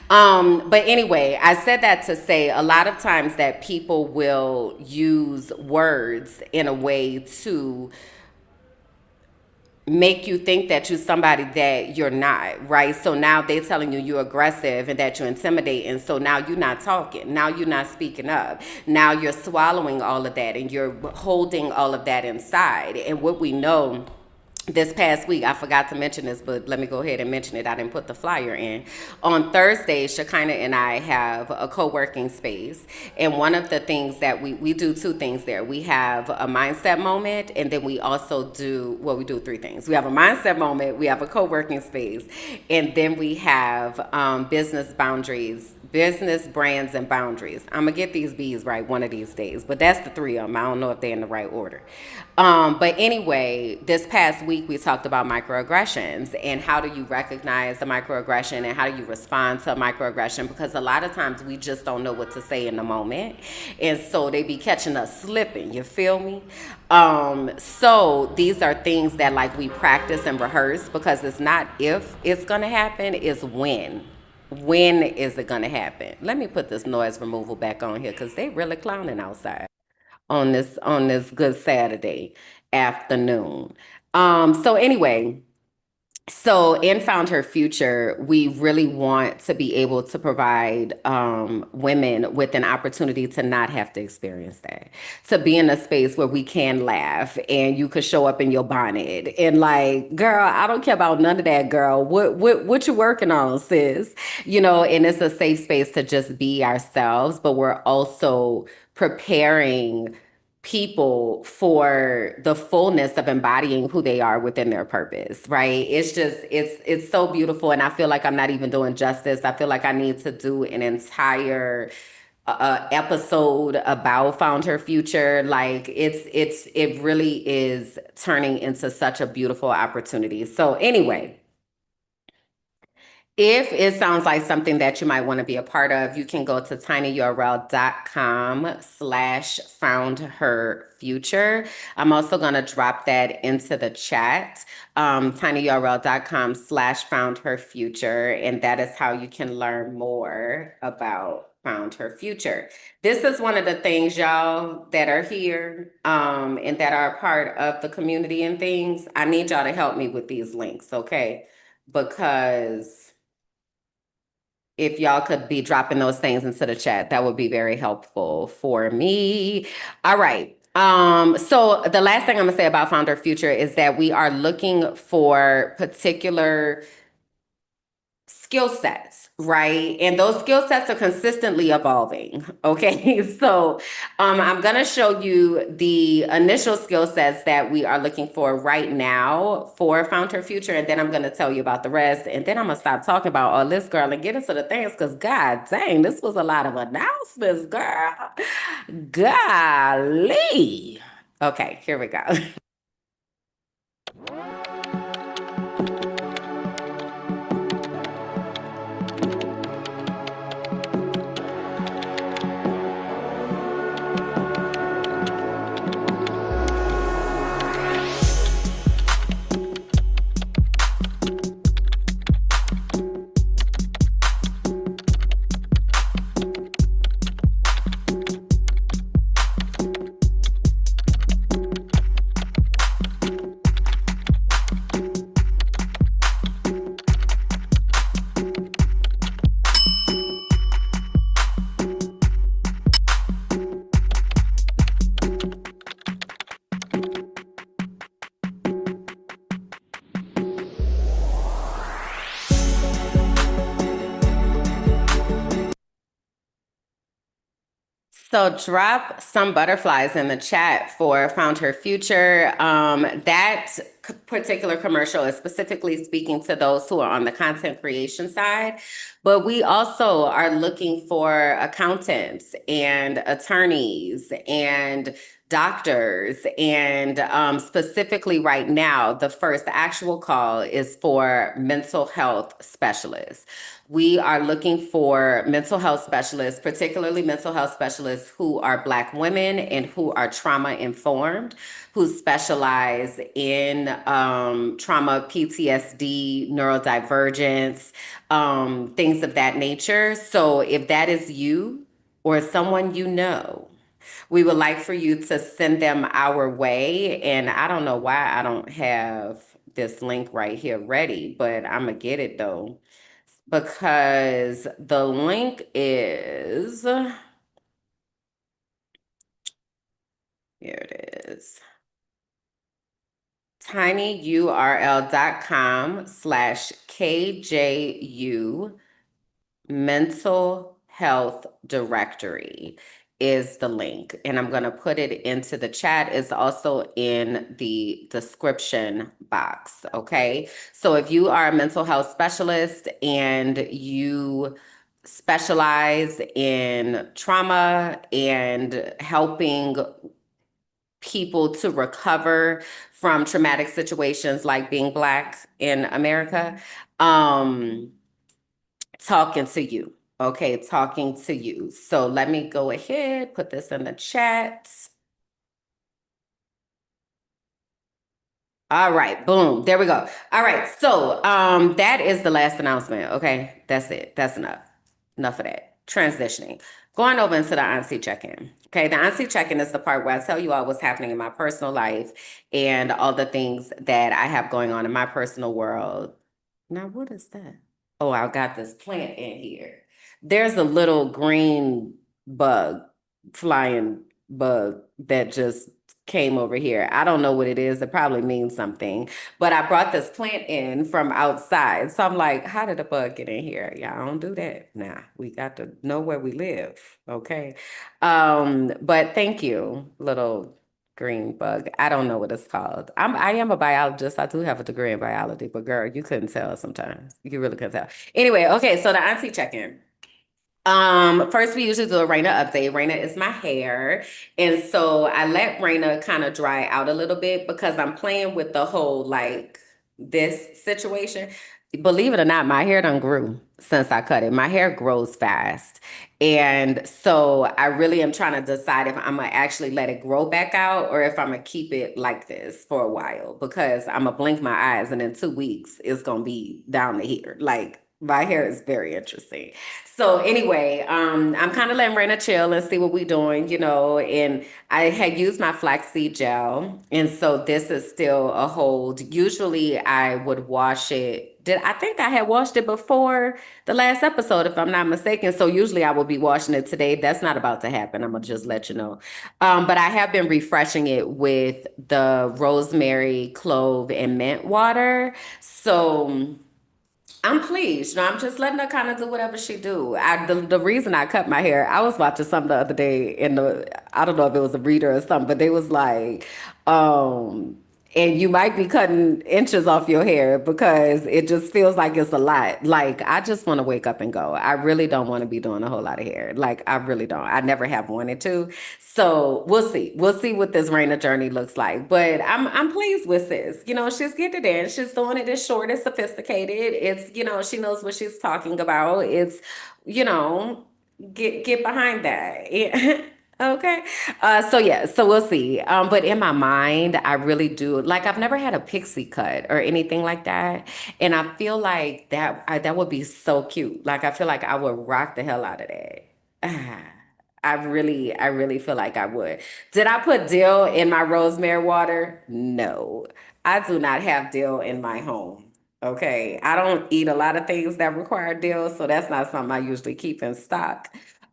But anyway, I said that to say a lot of times that people will use words in a way to make you think that you're somebody that you're not, right? So now they're telling you you're aggressive and that you're intimidating. So now you're not talking. Now you're not speaking up. Now you're swallowing all of that and you're holding all of that inside. And what we know this past week, I forgot to mention this, but let me go ahead and mention it. I didn't put the flyer in. On Thursday, Shekinah and I have a co-working space. And one of the things that we do two things there. We have a mindset moment, and then we also we do three things. We have a mindset moment, we have a co-working space, and then we have business boundaries business, brands, and boundaries. I'm gonna get these B's right one of these days, but that's the three of them. I don't know if they're in the right order. But anyway, this past week we talked about microaggressions and how do you recognize the microaggression and how do you respond to a microaggression, because a lot of times we just don't know what to say in the moment, and so they be catching us slipping. You feel me? So these are things that like we practice and rehearse, because it's not if it's gonna happen, it's when. When is it gonna happen? Let me put this noise removal back on here because they really clowning outside on this good Saturday afternoon. So anyway, so in Found Her Future, we really want to be able to provide women with an opportunity to not have to experience that, to be in a space where we can laugh and you could show up in your bonnet and like, girl, I don't care about none of that, girl. What you working on, sis? You know, and it's a safe space to just be ourselves, but we're also preparing people for the fullness of embodying who they are within their purpose, right? It's just it's so beautiful, and I feel like I'm not even doing justice. I feel like I need to do an entire episode about Found Her Future. Like it really is turning into such a beautiful opportunity. So anyway, if it sounds like something that you might want to be a part of, you can go to tinyurl.com/foundherfuture. I'm also going to drop that into the chat, tinyurl.com/foundherfuture. And that is how you can learn more about Found Her Future. This is one of the things, y'all, that are here and that are a part of the community and things. I need y'all to help me with these links, okay? Because if y'all could be dropping those things into the chat, that would be very helpful for me. All right. So the last thing I'm gonna say about Found Her Future is that we are looking for particular skill sets, right? And those skill sets are consistently evolving. Okay. So I'm going to show you the initial skill sets that we are looking for right now for Found Her Future. And then I'm going to tell you about the rest. And then I'm going to stop talking about all this, girl, and get into the things, because God dang, this was a lot of announcements, girl. Golly. Okay, here we go. So drop some butterflies in the chat for Found Her Future. That particular commercial is specifically speaking to those who are on the content creation side, but we also are looking for accountants and attorneys and doctors, and specifically right now, the first actual call is for mental health specialists. We are looking for mental health specialists, particularly mental health specialists who are Black women and who are trauma informed, who specialize in trauma, PTSD, neurodivergence, things of that nature. So if that is you or someone you know, we would like for you to send them our way. And I don't know why I don't have this link right here ready, but I'm going to get it though, because the link is, here it is, tinyurl.com/KJU mental health directory is the link. And I'm going to put it into the chat. It's also in the description box. Okay. So if you are a mental health specialist and you specialize in trauma and helping people to recover from traumatic situations like being Black in America. Talking to you. Okay, talking to you. So let me go ahead, put this in the chat. All right, boom. There we go. All right, so that is the last announcement. Okay, that's it. That's enough. Enough of that. Transitioning. Going over into the honesty check-in. Okay, the honesty check-in is the part where I tell you all what's happening in my personal life and all the things that I have going on in my personal world. Now, what is that? Oh, I got this plant in here. There's a little green bug, flying bug that just came over here. I don't know what it is. It probably means something. But I brought this plant in from outside. So I'm like, how did a bug get in here? Y'all don't do that. Nah, we got to know where we live. Okay. But thank you, little green bug. I don't know what it's called. I am a biologist. I do have a degree in biology, but girl, you couldn't tell sometimes. You really couldn't tell. Anyway, okay, so the auntie check-in. First we usually do a Raina update. Raina is my hair. And so I let Raina kind of dry out a little bit because I'm playing with the whole like this situation. Believe it or not, my hair done grew since I cut it. My hair grows fast. And so I really am trying to decide if I'm gonna actually let it grow back out or if I'm gonna keep it like this for a while because I'm gonna blink my eyes and in 2 weeks it's gonna be down to here. Like my hair is very interesting. So anyway, I'm kind of letting Raina chill and see what we're doing, you know, and I had used my flaxseed gel. And so this is still a hold. Usually I would wash it. I think I had washed it before the last episode, if I'm not mistaken. So usually I will be washing it today. That's not about to happen. I'm gonna just let you know. But I have been refreshing it with the rosemary, clove, and mint water. So I'm pleased. You know, I'm just letting her kind of do whatever she do. The reason I cut my hair, I was watching something the other day I don't know if it was a reader or something, but they was like, and you might be cutting inches off your hair because it just feels like it's a lot. Like, I just want to wake up and go. I really don't want to be doing a whole lot of hair. Like, I really don't. I never have wanted to. So we'll see. We'll see what this Raina journey looks like. But I'm pleased with this. You know, she's getting it in. She's doing it. It's short. It's sophisticated. It's, you know, she knows what she's talking about. It's, you know, get behind that. Yeah. Okay. So yeah, so we'll see. But in my mind, I really do like I've never had a pixie cut or anything like that. And I feel like that would be so cute. Like I feel like I would rock the hell out of that. I really feel like I would. Did I put dill in my rosemary water? No. I do not have dill in my home. Okay. I don't eat a lot of things that require dill, so that's not something I usually keep in stock.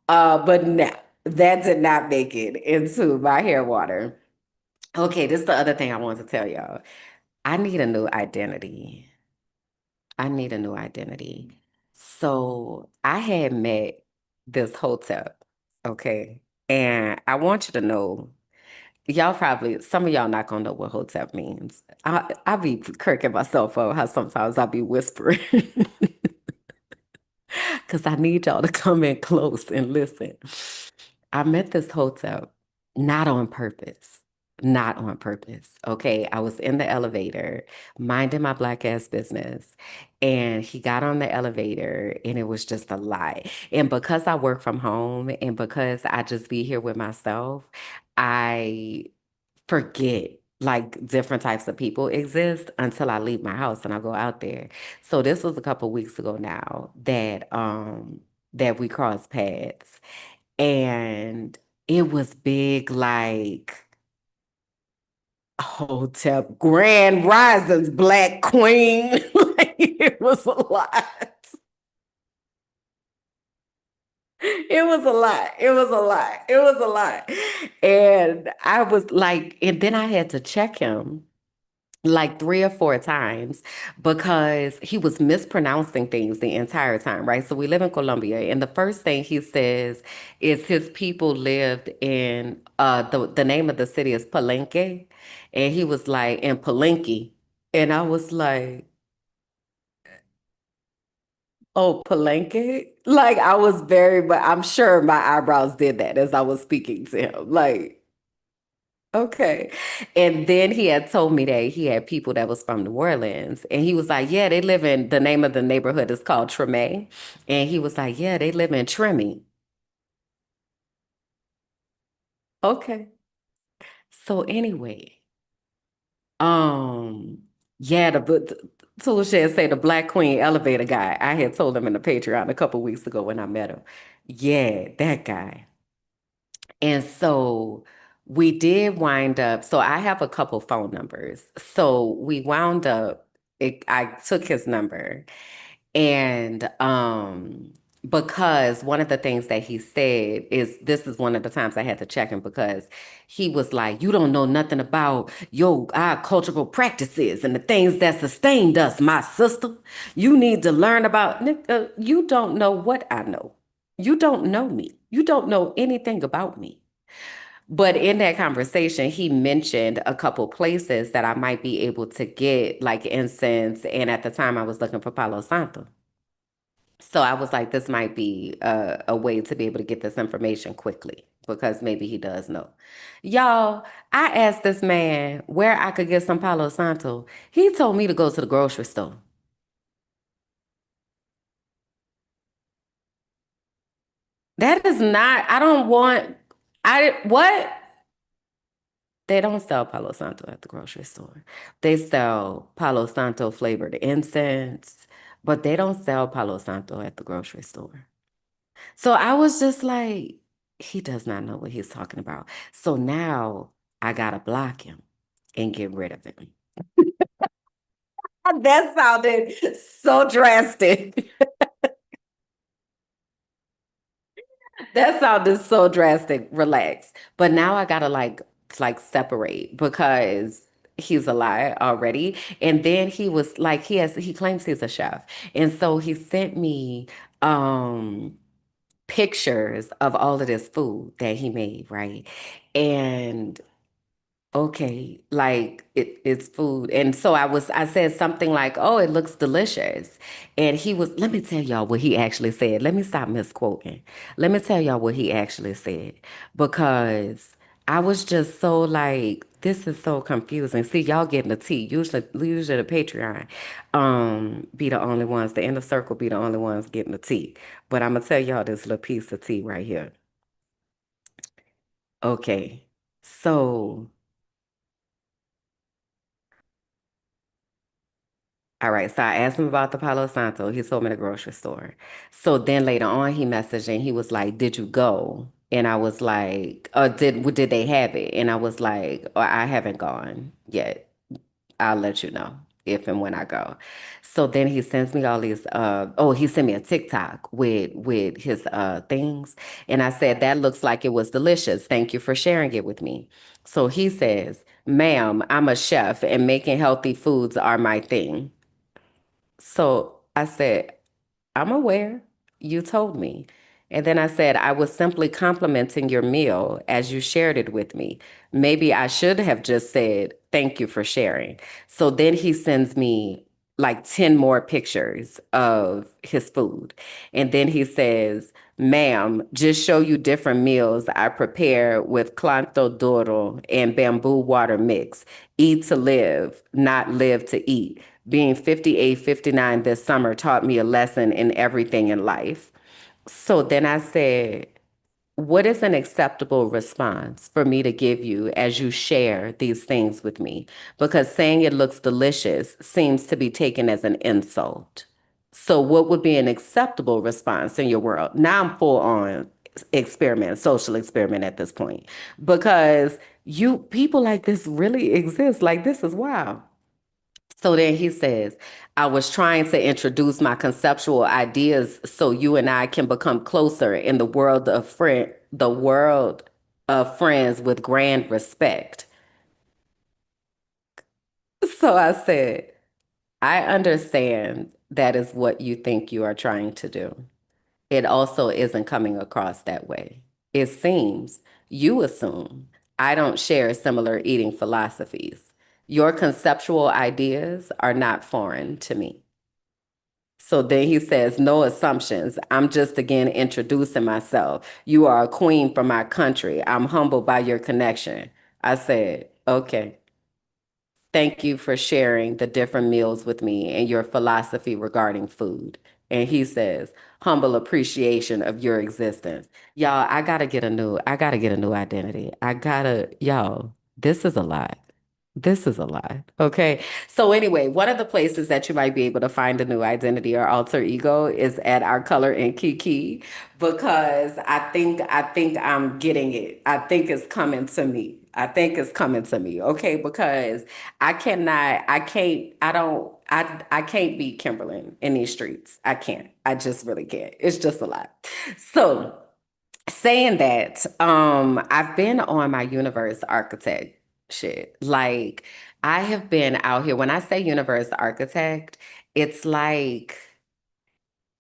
But no, that did not make it into my hair water. Okay, this is the other thing I wanted to tell y'all. I need a new identity. I need a new identity. So I had met this hotel, okay? And I want you to know, some of y'all not gonna know what hotep means. I be cracking myself up how sometimes I be whispering. Because I need y'all to come in close and listen. I met this hotel not on purpose. Not on purpose. Okay. I was in the elevator, minding my black ass business. And he got on the elevator and it was just a lie. And because I work from home and because I just be here with myself, I forget like different types of people exist until I leave my house and I go out there. So this was a couple weeks ago now that we crossed paths. And it was big like Hotep Grand Risings Black Queen. Like, it was a lot. It was a lot. It was a lot. It was a lot. And I was like, and then I had to check him like 3 or 4 times because he was mispronouncing things the entire time, right? So we live in Colombia, and the first thing he says is his people lived in the name of the city is Palenque, and he was like in Palenque, and I was like, oh, Palenque? Like I was but I'm sure my eyebrows did that as I was speaking to him. Like, okay. And then he had told me that he had people that was from New Orleans. And he was like, yeah, they live in, the name of the neighborhood is called Treme. And he was like, yeah, they live in Tremy. Okay. So anyway, um, yeah, Toolshed say the Black Queen elevator guy. I had told him in the Patreon a couple weeks ago when I met him. Yeah, that guy. And so we did wind up, so I have a couple phone numbers. So we wound up, I took his number and because one of the things that he said is this is one of the times I had to check him because he was like, you don't know nothing about our cultural practices and the things that sustained us, my sister. You need to learn about, you don't know what I know. You don't know me. You don't know anything about me. But in that conversation, he mentioned a couple places that I might be able to get like incense. And at the time, I was looking for Palo Santo. So I was like, this might be a way to be able to get this information quickly because maybe he does know. Y'all, I asked this man where I could get some Palo Santo. He told me to go to the grocery store. That is not, I don't want, what? They don't sell Palo Santo at the grocery store. They sell Palo Santo flavored incense, but they don't sell Palo Santo at the grocery store. So I was just like, he does not know what he's talking about. So now I gotta block him and get rid of him. That sounded so drastic. That sounded so drastic. Relax. But now I gotta like separate because he's a lie already. And then he was like, he claims he's a chef. And so he sent me pictures of all of this food that he made, right? And okay, like it's food. And so I said something like, oh, it looks delicious. And let me tell y'all what he actually said. Let me stop misquoting. Let me tell y'all what he actually said. Because I was just so like, this is so confusing. See, y'all getting the tea. Usually the Patreon be the only ones, the inner circle be the only ones getting the tea. But I'm gonna tell y'all this little piece of tea right here. Okay. So all right, so I asked him about the Palo Santo. He told me the grocery store. So then later on, he messaged and he was like, "Did you go?" And I was like, did they have it?" And I was like, "Oh, I haven't gone yet. I'll let you know if and when I go." So then he sends me all these. He sent me a TikTok with his things, and I said that looks like it was delicious. Thank you for sharing it with me. So he says, "Ma'am, I'm a chef, and making healthy foods are my thing." So I said, I'm aware. You told me. And then I said, I was simply complimenting your meal as you shared it with me. Maybe I should have just said, thank you for sharing. So then he sends me like 10 more pictures of his food. And then he says, ma'am, just show you different meals I prepare with Clanto Doro and bamboo water mix. Eat to live, not live to eat. Being 58, 59 this summer taught me a lesson in everything in life. So then I said, what is an acceptable response for me to give you as you share these things with me? Because saying it looks delicious seems to be taken as an insult. So what would be an acceptable response in your world? Now I'm full on social experiment at this point because people like this really exist. Like this is wild. So then he says, I was trying to introduce my conceptual ideas so you and I can become closer in the world of friends with grand respect. So I said, I understand that is what you think you are trying to do. It also isn't coming across that way. It seems you assume I don't share similar eating philosophies. Your conceptual ideas are not foreign to me. So then he says, no assumptions. I'm just again introducing myself. You are a queen from my country. I'm humbled by your connection. I said, okay. Thank you for sharing the different meals with me and your philosophy regarding food. And he says, humble appreciation of your existence. Y'all, I gotta get a new identity. Y'all, this is a lot. This is a lot. Okay. So anyway, one of the places that you might be able to find a new identity or alter ego is at our Color and Kiki, because I think I'm getting it. I think it's coming to me. I think it's coming to me. Okay, because I can't beat Kimberlyn in these streets. I can't. I just really can't. It's just a lot. So saying that, I've been on my universe architect shit. Like, I have been out here. When I say universe architect, it's like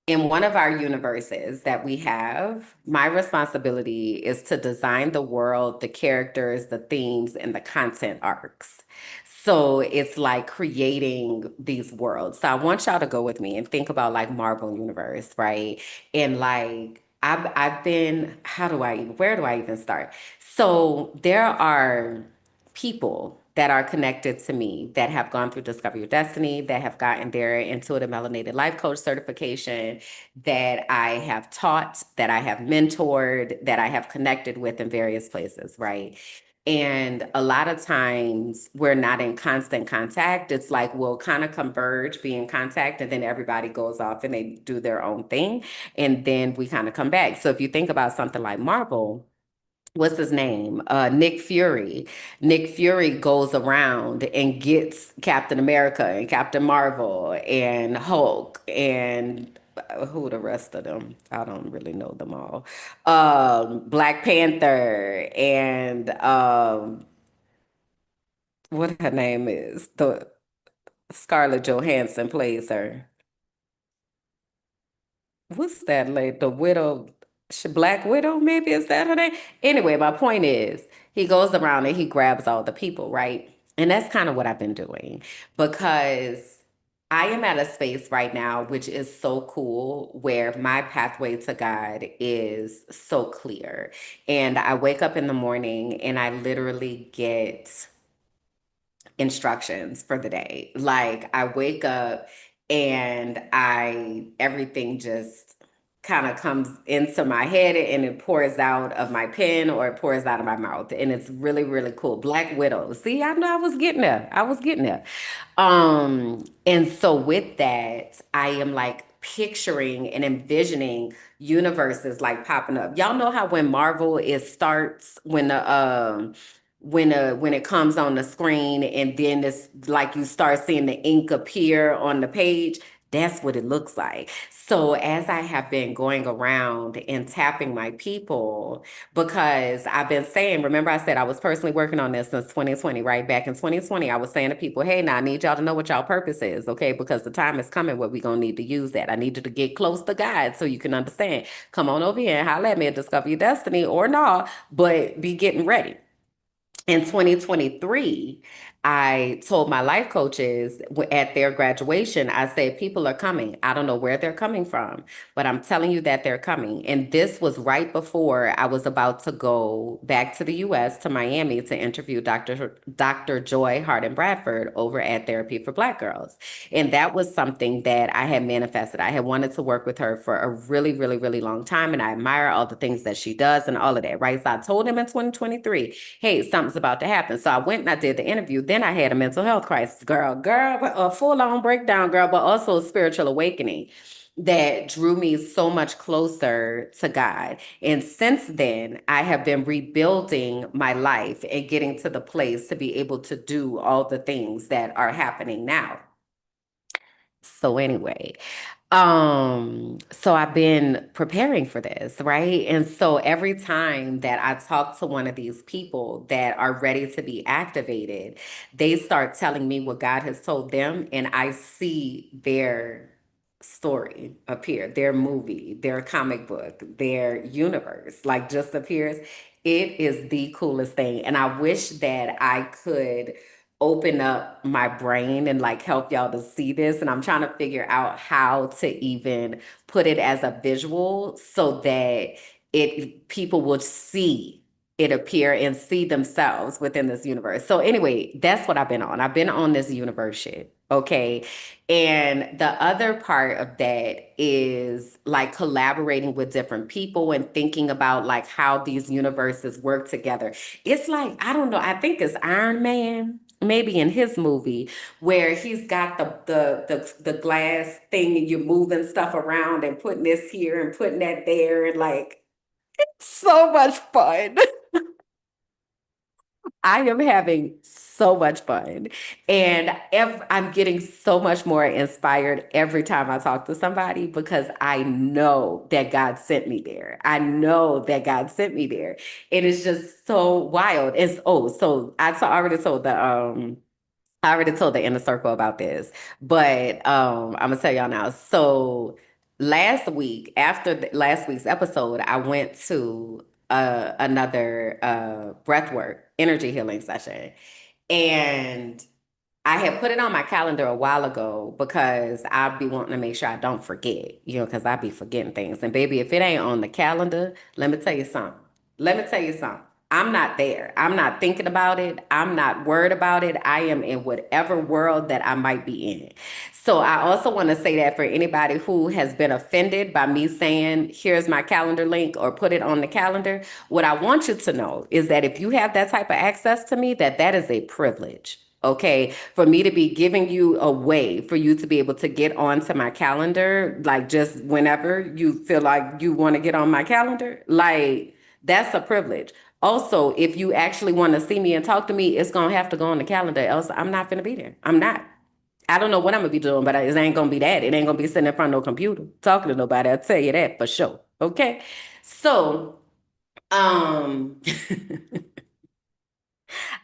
in one of our universes that we have, my responsibility is to design the world, the characters, the themes, and the content arcs. So it's like creating these worlds. So I want y'all to go with me and think about like Marvel Universe, right? And like I've been, where do I even start? So there are people that are connected to me that have gone through Discover Your Destiny, that have gotten their intuitive melanated life coach certification, that I have taught, that I have mentored, that I have connected with in various places, right? And a lot of times we're not in constant contact. It's like we'll kind of converge, be in contact, and then everybody goes off and they do their own thing. And then we kind of come back. So if you think about something like Marvel, what's his name? Nick Fury. Nick Fury goes around and gets Captain America and Captain Marvel and Hulk and who the rest of them? I don't really know them all. Black Panther and what her name is? The Scarlett Johansson plays her. What's that lady? The widow, Black Widow, maybe is that her name? Anyway, my point is he goes around and he grabs all the people, right? And that's kind of what I've been doing, because I am at a space right now which is so cool, where my pathway to God is so clear. And I wake up in the morning and I literally get instructions for the day. Like, I wake up and everything just kind of comes into my head and it pours out of my pen or it pours out of my mouth. And it's really, really cool. Black Widow. See, I know I was getting there. I was getting there. And so with that, I am like picturing and envisioning universes like popping up. Y'all know how when Marvel starts, when it comes on the screen and then it's like you start seeing the ink appear on the page. That's what it looks like. So as I have been going around and tapping my people, because I've been saying, remember I said I was personally working on this since 2020, right? Back in 2020, I was saying to people, hey, now I need y'all to know what y'all purpose is, okay? Because the time is coming where we're going to need to use that. I need you to get close to God so you can understand. Come on over here and holler at me and discover your destiny, or not, but be getting ready. In 2023, I told my life coaches at their graduation, I said, people are coming. I don't know where they're coming from, but I'm telling you that they're coming. And this was right before I was about to go back to the US, to Miami, to interview Dr. Joy Harden Bradford over at Therapy for Black Girls. And that was something that I had manifested. I had wanted to work with her for a really, really, really long time. And I admire all the things that she does and all of that, right? So I told him in 2023, hey, something's about to happen. So I went and I did the interview. Then I had a mental health crisis, girl, a full-on breakdown, girl, but also a spiritual awakening that drew me so much closer to God. And since then, I have been rebuilding my life and getting to the place to be able to do all the things that are happening now. So anyway, so I've been preparing for this, right? And so every time that I talk to one of these people that are ready to be activated, they start telling me what God has told them, and I see their story appear, their movie, their comic book, their universe, like just appears. It is the coolest thing. And I wish that I could open up my brain and like help y'all to see this. And I'm trying to figure out how to even put it as a visual so that people will see it appear and see themselves within this universe. So anyway, that's what I've been on. I've been on this universe shit. Okay. And the other part of that is like collaborating with different people and thinking about like how these universes work together. It's like, I don't know, I think it's Iron Man, maybe in his movie, where he's got the glass thing and you're moving stuff around and putting this here and putting that there, and like so much fun. I am having so much fun. And I'm getting so much more inspired every time I talk to somebody because I know that God sent me there. I know that God sent me there. It is just so wild. It's so I already told the inner circle about this, but I'm gonna tell y'all now. So last week, after last week's episode, I went to another breathwork energy healing session, and I had put it on my calendar a while ago because I'd be wanting to make sure I don't forget, because I be forgetting things. And baby, if it ain't on the calendar, let me tell you something. Let me tell you something. I'm not there. I'm not thinking about it. I'm not worried about it. I am in whatever world that I might be in. So I also want to say that for anybody who has been offended by me saying, here's my calendar link or put it on the calendar, what I want you to know is that if you have that type of access to me, that is a privilege. Okay, for me to be giving you a way for you to be able to get onto my calendar, like just whenever you feel like you want to get on my calendar, like that's a privilege. Also, if you actually want to see me and talk to me, it's gonna have to go on the calendar, else I'm not gonna be there. I'm not. I don't know what I'm gonna be doing, but it ain't gonna be that. It ain't gonna be sitting in front of no computer talking to nobody. I'll tell you that for sure. Okay, so um.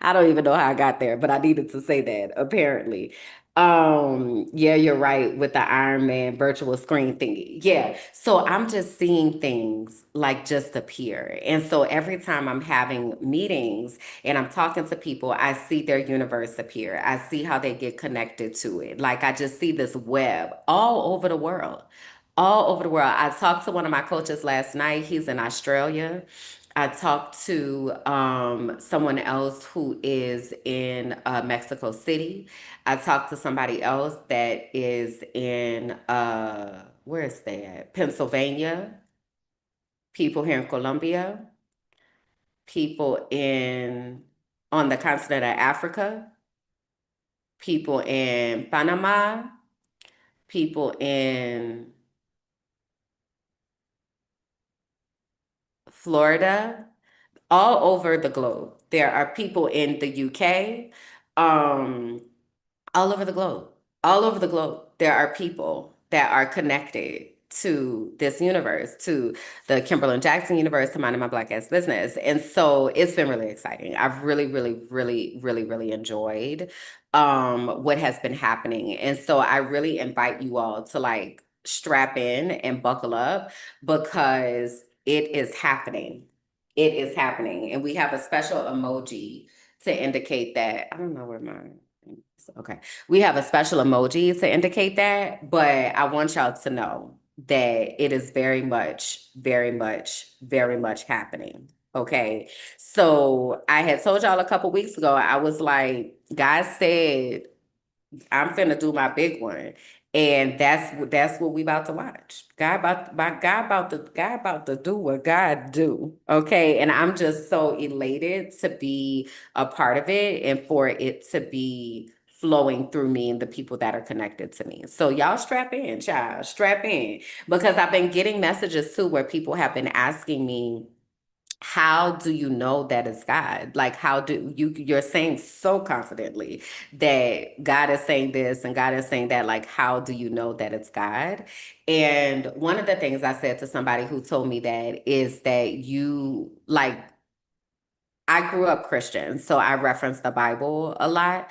I don't even know how I got there, but I needed to say that apparently. Yeah, you're right with the Iron Man virtual screen thingy. Yeah. So I'm just seeing things like just appear. And so every time I'm having meetings and I'm talking to people, I see their universe appear. I see how they get connected to it. Like I just see this web all over the world. All over the world. I talked to one of my coaches last night. He's in Australia. I talked to someone else who is in Mexico City. I talked to somebody else that is in, where is that? Pennsylvania. People here in Colombia. People on the continent of Africa. People in Panama. People in Florida. All over the globe. There are people in the UK. Um, all over the globe. All over the globe, there are people that are connected to this universe, to the Kimberly Jackson universe, to Minding My Black Ass Business. And so it's been really exciting. I've really, really, really, really, really enjoyed what has been happening. And so I really invite you all to like strap in and buckle up because it is happening. It is happening. And we have a special emoji to indicate that. I don't know where mine. Okay. We have a special emoji to indicate that, but I want y'all to know that it is very much, very much, very much happening. Okay. So I had told y'all a couple weeks ago, I was like, God said, I'm finna do my big one. And that's what we about to watch. God about to do what God do. Okay. And I'm just so elated to be a part of it and for it to be flowing through me and the people that are connected to me. So y'all strap in, child, strap in. Because I've been getting messages too where people have been asking me, how do you know that it's God? Like, how do you're saying so confidently that God is saying this and God is saying that, like, how do you know that it's God? And one of the things I said to somebody who told me that is that I grew up Christian, so I reference the Bible a lot.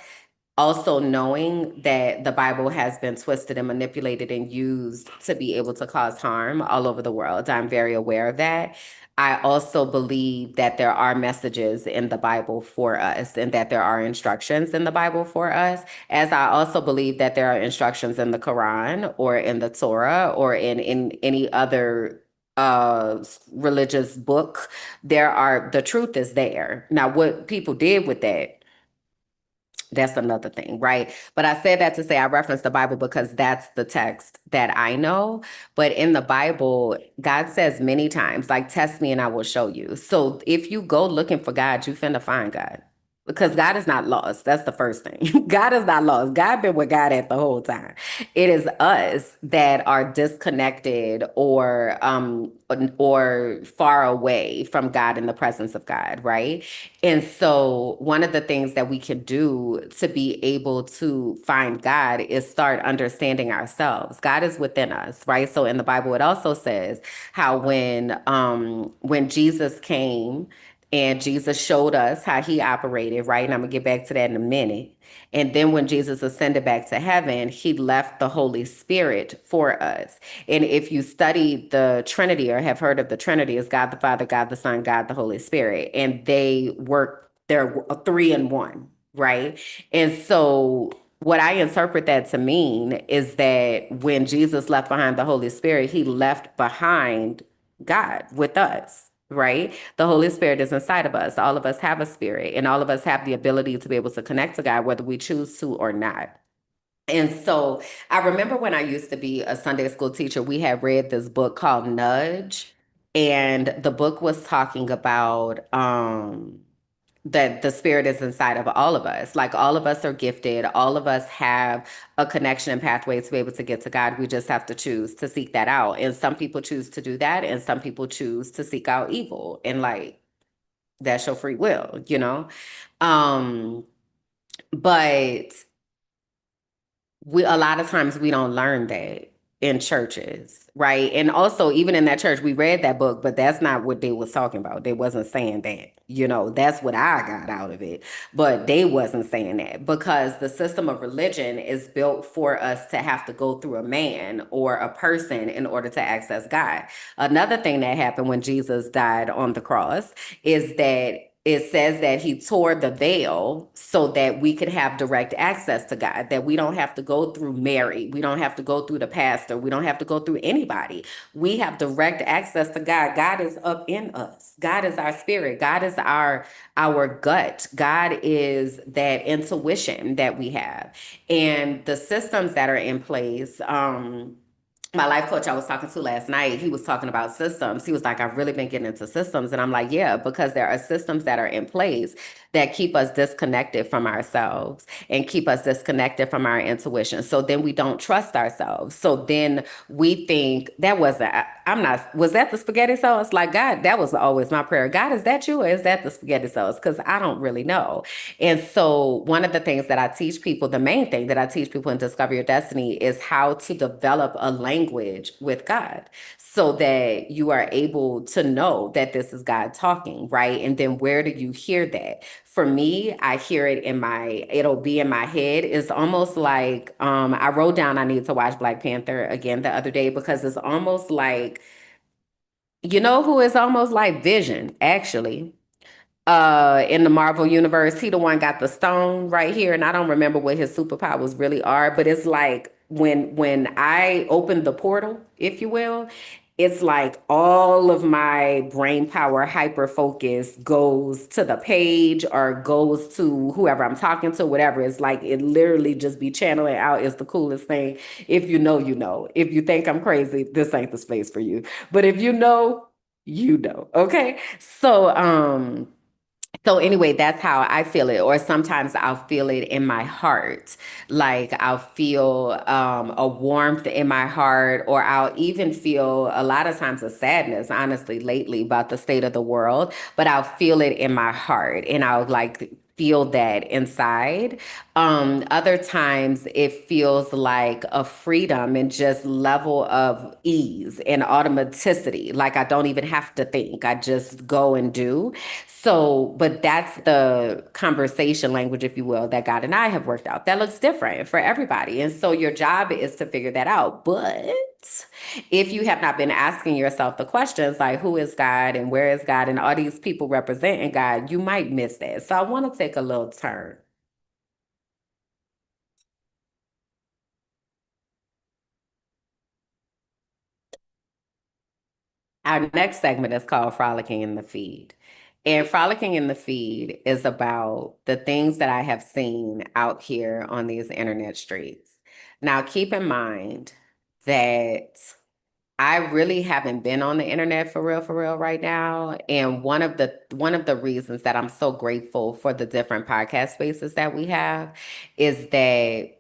also knowing that the Bible has been twisted and manipulated and used to be able to cause harm all over the world. I'm very aware of that. I also believe that there are messages in the Bible for us and that there are instructions in the Bible for us, as I also believe that there are instructions in the Quran or in the Torah or in any other religious book. The truth is there. Now, what people did with that, that's another thing, right? But I said that to say I reference the Bible because that's the text that I know. But in the Bible, God says many times, like, test me and I will show you. So if you go looking for God, you finna find God. Because God is not lost. That's the first thing. God is not lost. God been with God at the whole time. It is us that are disconnected or far away from God in the presence of God, right? And so one of the things that we can do to be able to find God is start understanding ourselves. God is within us, right? So in the Bible, it also says how when Jesus came and Jesus showed us how he operated, right? And I'm gonna get back to that in a minute. And then when Jesus ascended back to heaven, he left the Holy Spirit for us. And if you study the Trinity or have heard of the Trinity, it's God the Father, God the Son, God the Holy Spirit. And they're three in one, right? And so what I interpret that to mean is that when Jesus left behind the Holy Spirit, he left behind God with us, right? The Holy Spirit is inside of us. All of us have a spirit, and all of us have the ability to be able to connect to God, whether we choose to or not. And so I remember when I used to be a Sunday school teacher, we had read this book called Nudge. And the book was talking about that the spirit is inside of all of us. Like, all of us are gifted. All of us have a connection and pathway to be able to get to God. We just have to choose to seek that out. And some people choose to do that, and some people choose to seek out evil. And like, that's your free will, you know? But a lot of times we don't learn that in churches, right? And also, even in that church, we read that book, but that's not what they was talking about. They wasn't saying that, that's what I got out of it. But they wasn't saying that, because the system of religion is built for us to have to go through a man or a person in order to access God. Another thing that happened when Jesus died on the cross is that it says that he tore the veil so that we could have direct access to God, that we don't have to go through Mary. We don't have to go through the pastor. We don't have to go through anybody. We have direct access to God. God is up in us. God is our spirit. God is our gut. God is that intuition that we have. And the systems that are in place, my life coach I was talking to last night, he was talking about systems. He was like, I've really been getting into systems. And I'm like, yeah, because there are systems that are in place that keep us disconnected from ourselves and keep us disconnected from our intuition. So then we don't trust ourselves. So then we think was that the spaghetti sauce? Like, God, that was always my prayer. God, is that you or is that the spaghetti sauce? Because I don't really know. And so one of the things that I teach people, the main thing that I teach people in Discover Your Destiny, is how to develop a language with God so that you are able to know that this is God talking, right? And then where do you hear that? For me, I hear it it'll be in my head. It's almost like, I wrote down I need to watch Black Panther again the other day, because it's almost like, who is almost like Vision, actually, in the Marvel universe. He the one got the stone right here, and I don't remember what his superpowers really are, but it's like when I open the portal, if you will, it's like all of my brain power hyper focus goes to the page or goes to whoever I'm talking to, whatever. It's like it literally just be channeling out. Is the coolest thing. If you know, you know. If you think I'm crazy, this ain't the space for you. But if you know, you know. Okay. So anyway, that's how I feel it. Or sometimes I'll feel it in my heart. Like, I'll feel a warmth in my heart, or I'll even feel a lot of times a sadness, honestly, lately, about the state of the world. But I'll feel it in my heart, and I'll like feel that inside. Other times it feels like a freedom and just level of ease and automaticity. Like I don't even have to think. I just go and do. So, but that's the conversation language, if you will, that God and I have worked out. That looks different for everybody. And so your job is to figure that out. But if you have not been asking yourself the questions like who is God and where is God and all these people representing God, you might miss that. So I want to take a little turn. Our next segment is called Frolicking in the Feed. And Frolicking in the Feed is about the things that I have seen out here on these internet streets. Now, keep in mind that I really haven't been on the internet for real right now. And one of the reasons that I'm so grateful for the different podcast spaces that we have is that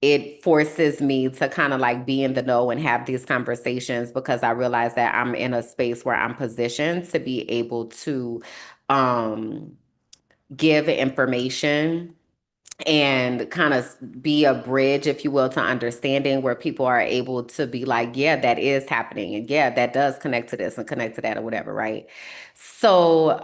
it forces me to kind of like be in the know and have these conversations because I realize that I'm in a space where I'm positioned to be able to um, give information and kind of be a bridge, if you will, to understanding where people are able to be like, yeah, that is happening. And yeah, that does connect to this and connect to that or whatever, right? So,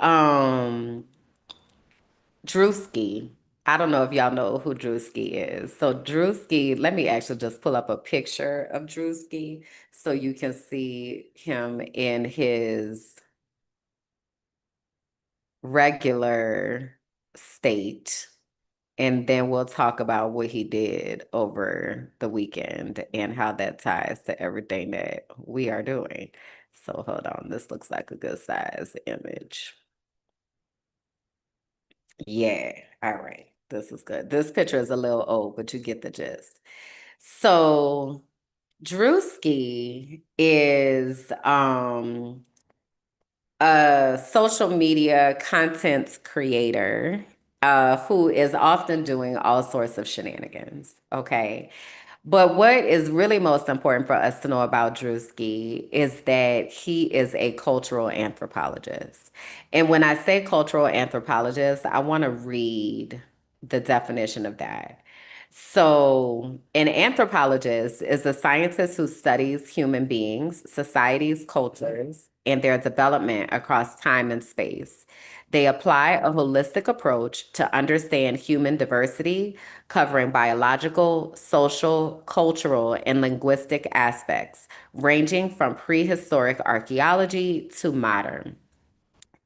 Druski, I don't know if y'all know who Druski is. So Druski, let me actually just pull up a picture of Druski so you can see him in his regular state. And then we'll talk about what he did over the weekend and how that ties to everything that we are doing. So hold on, this looks like a good size image. Yeah, all right. This is good. This picture is a little old, but you get the gist. So Druski is a social media content creator who is often doing all sorts of shenanigans. Okay. But what is really most important for us to know about Druski is that he is a cultural anthropologist. And when I say cultural anthropologist, I want to read the definition of that. So, an anthropologist is a scientist who studies human beings, societies, cultures, and their development across time and space. They apply a holistic approach to understand human diversity, covering biological, social, cultural, and linguistic aspects, ranging from prehistoric archaeology to modern.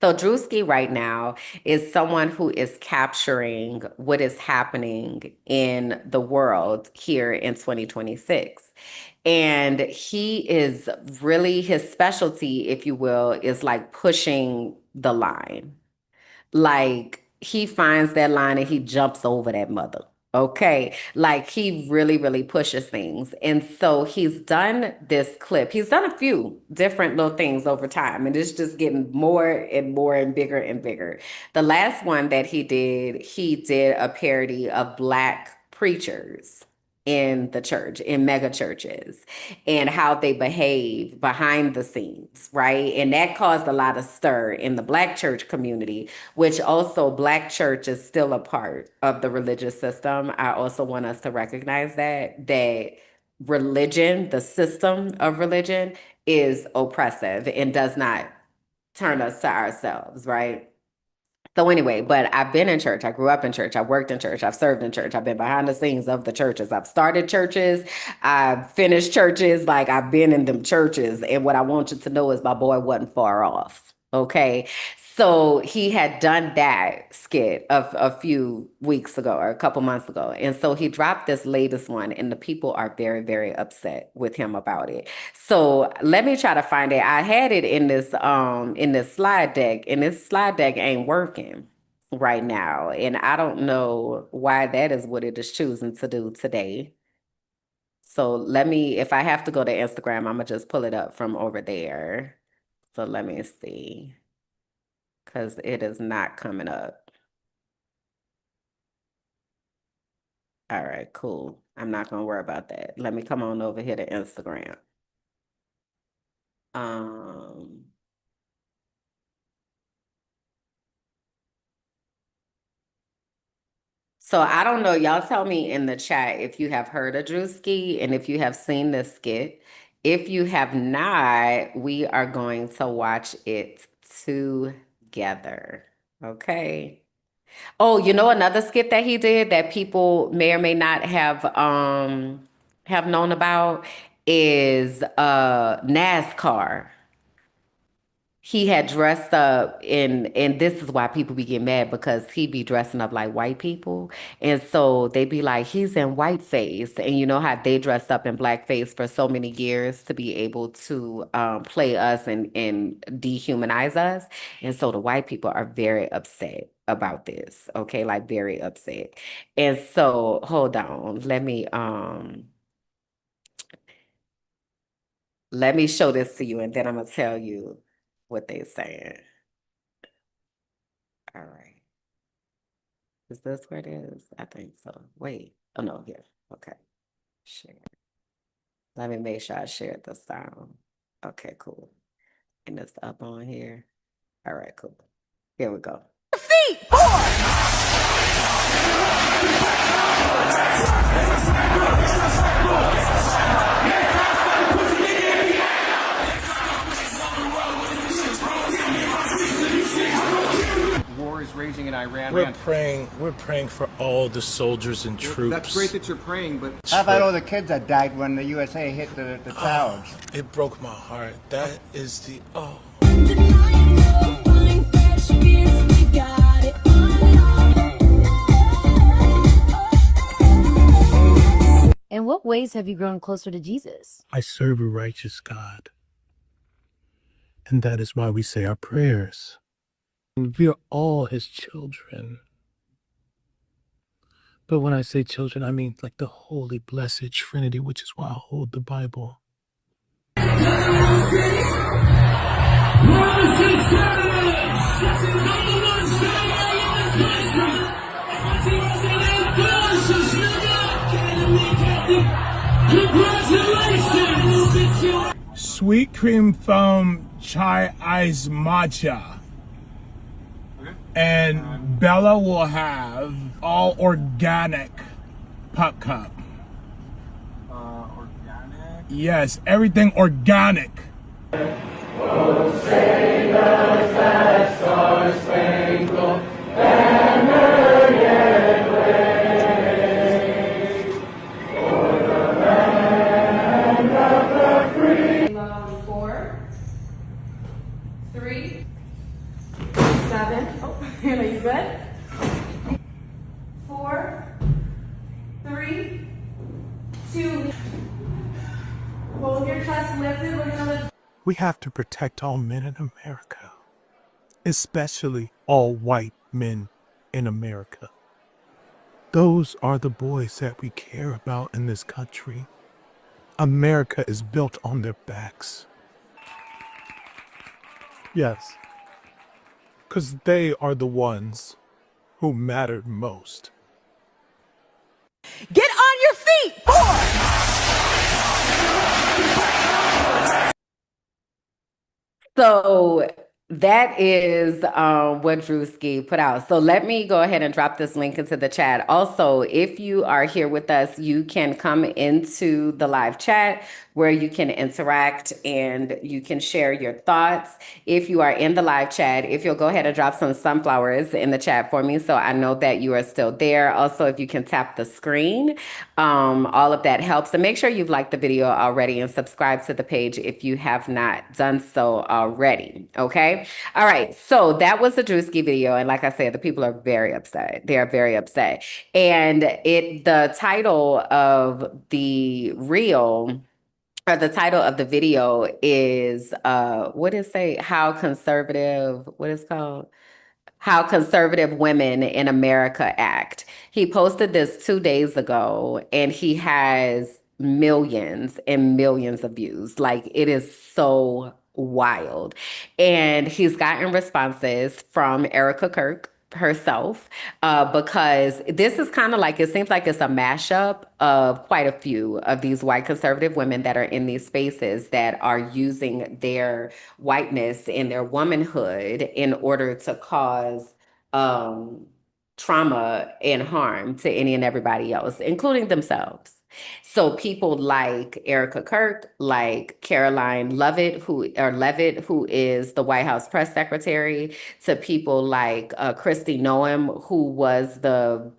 So Druski right now is someone who is capturing what is happening in the world here in 2026. And he is really, his specialty, if you will, is like pushing the line. Like he finds that line and he jumps over that mother. Okay. Like he really pushes things. And so he's done this clip. He's done a few different little things over time, and it's just getting more and more and bigger and bigger. The last one that he did a parody of Black preachers in the church, in mega churches, and how they behave behind the scenes, right? And that caused a lot of stir in the Black church community, which also Black church is still a part of the religious system. I also want us to recognize that religion, the system of religion, is oppressive and does not turn us to ourselves, right? So anyway, but I've been in church. I grew up in church. I worked in church. I've served in church. I've been behind the scenes of the churches. I've started churches. I've finished churches. Like I've been in them churches. And what I want you to know is my boy wasn't far off. Okay. So he had done that skit of a few weeks ago or a couple months ago. And so he dropped this latest one, and the people are very upset with him about it. So let me try to find it. I had it in this slide deck, and this slide deck ain't working right now. And I don't know why that is what it is choosing to do today. So let me, if I have to go to Instagram, I'm gonna just pull it up from over there. So let me see, because it is not coming up. All right, cool. I'm not gonna worry about that. Let me come on over here to Instagram. Um, So I don't know. Y'all tell me in the chat if you have heard of Druski and if you have seen this skit. If you have not, we are going to watch it together. Okay. Oh, you know another skit that he did that people may or may not have known about is NASCAR. He had dressed up and this is why people be getting mad because he be dressing up like white people. And so they be like, he's in whiteface. And you know how they dressed up in blackface for so many years to be able to play us and dehumanize us. And so the white people are very upset about this. Okay, like very upset. And so hold on, let me show this to you and then I'm gonna tell you what they saying. All right. Is this where it is? I think so. Wait. Oh, no, here. Okay. Share. Let me make sure I share the sound. Okay, cool. And it's up on here. All right, cool. Here we go. Feet War is raging in Iran. We're praying for all the soldiers and troops. That's great that you're praying, but how about all the kids that died when the USA hit the towers? It broke my heart. That is the In what ways have you grown closer to Jesus? I serve a righteous God. And that is why we say our prayers. And we are all his children. But when I say children, I mean like the holy, blessed Trinity, which is why I hold the Bible. Sweet cream foam chai ice matcha. okay. And Bella will have all organic pup cup. Organic. Yes, everything organic. Four, 3, 7. Oh, are you good? 4, 3, 2. Hold your chest lifted. We're gonna lift. We have to protect all men in America, especially all white men in America. Those are the boys that we care about in this country. America is built on their backs. Yes, because they are the ones who mattered most. Get on your feet! So that is what Druski put out. So let me go ahead and drop this link into the chat. Also, if you are here with us, you can come into the live chat where you can interact and you can share your thoughts. If you are in the live chat, if you'll go ahead and drop some sunflowers in the chat for me so I know that you are still there. Also, if you can tap the screen, all of that helps. And make sure you've liked the video already and subscribe to the page if you have not done so already. Okay. All right. So that was the Druski video. And like I said, the people are very upset. They are very upset. And the title of the reel or the title of the video is what is say how conservative, what is called? How Conservative Women in America Act. He posted this 2 days ago and he has millions and millions of views. Like it is so wild. And he's gotten responses from Erica Kirk herself because this is kind of like, it seems like it's a mashup of quite a few of these white conservative women that are in these spaces that are using their whiteness and their womanhood in order to cause trauma and harm to any and everybody else, including themselves. So people like Erica Kirk, like Caroline Levitt, who is the White House press secretary, to people like Kristi Noem, who was the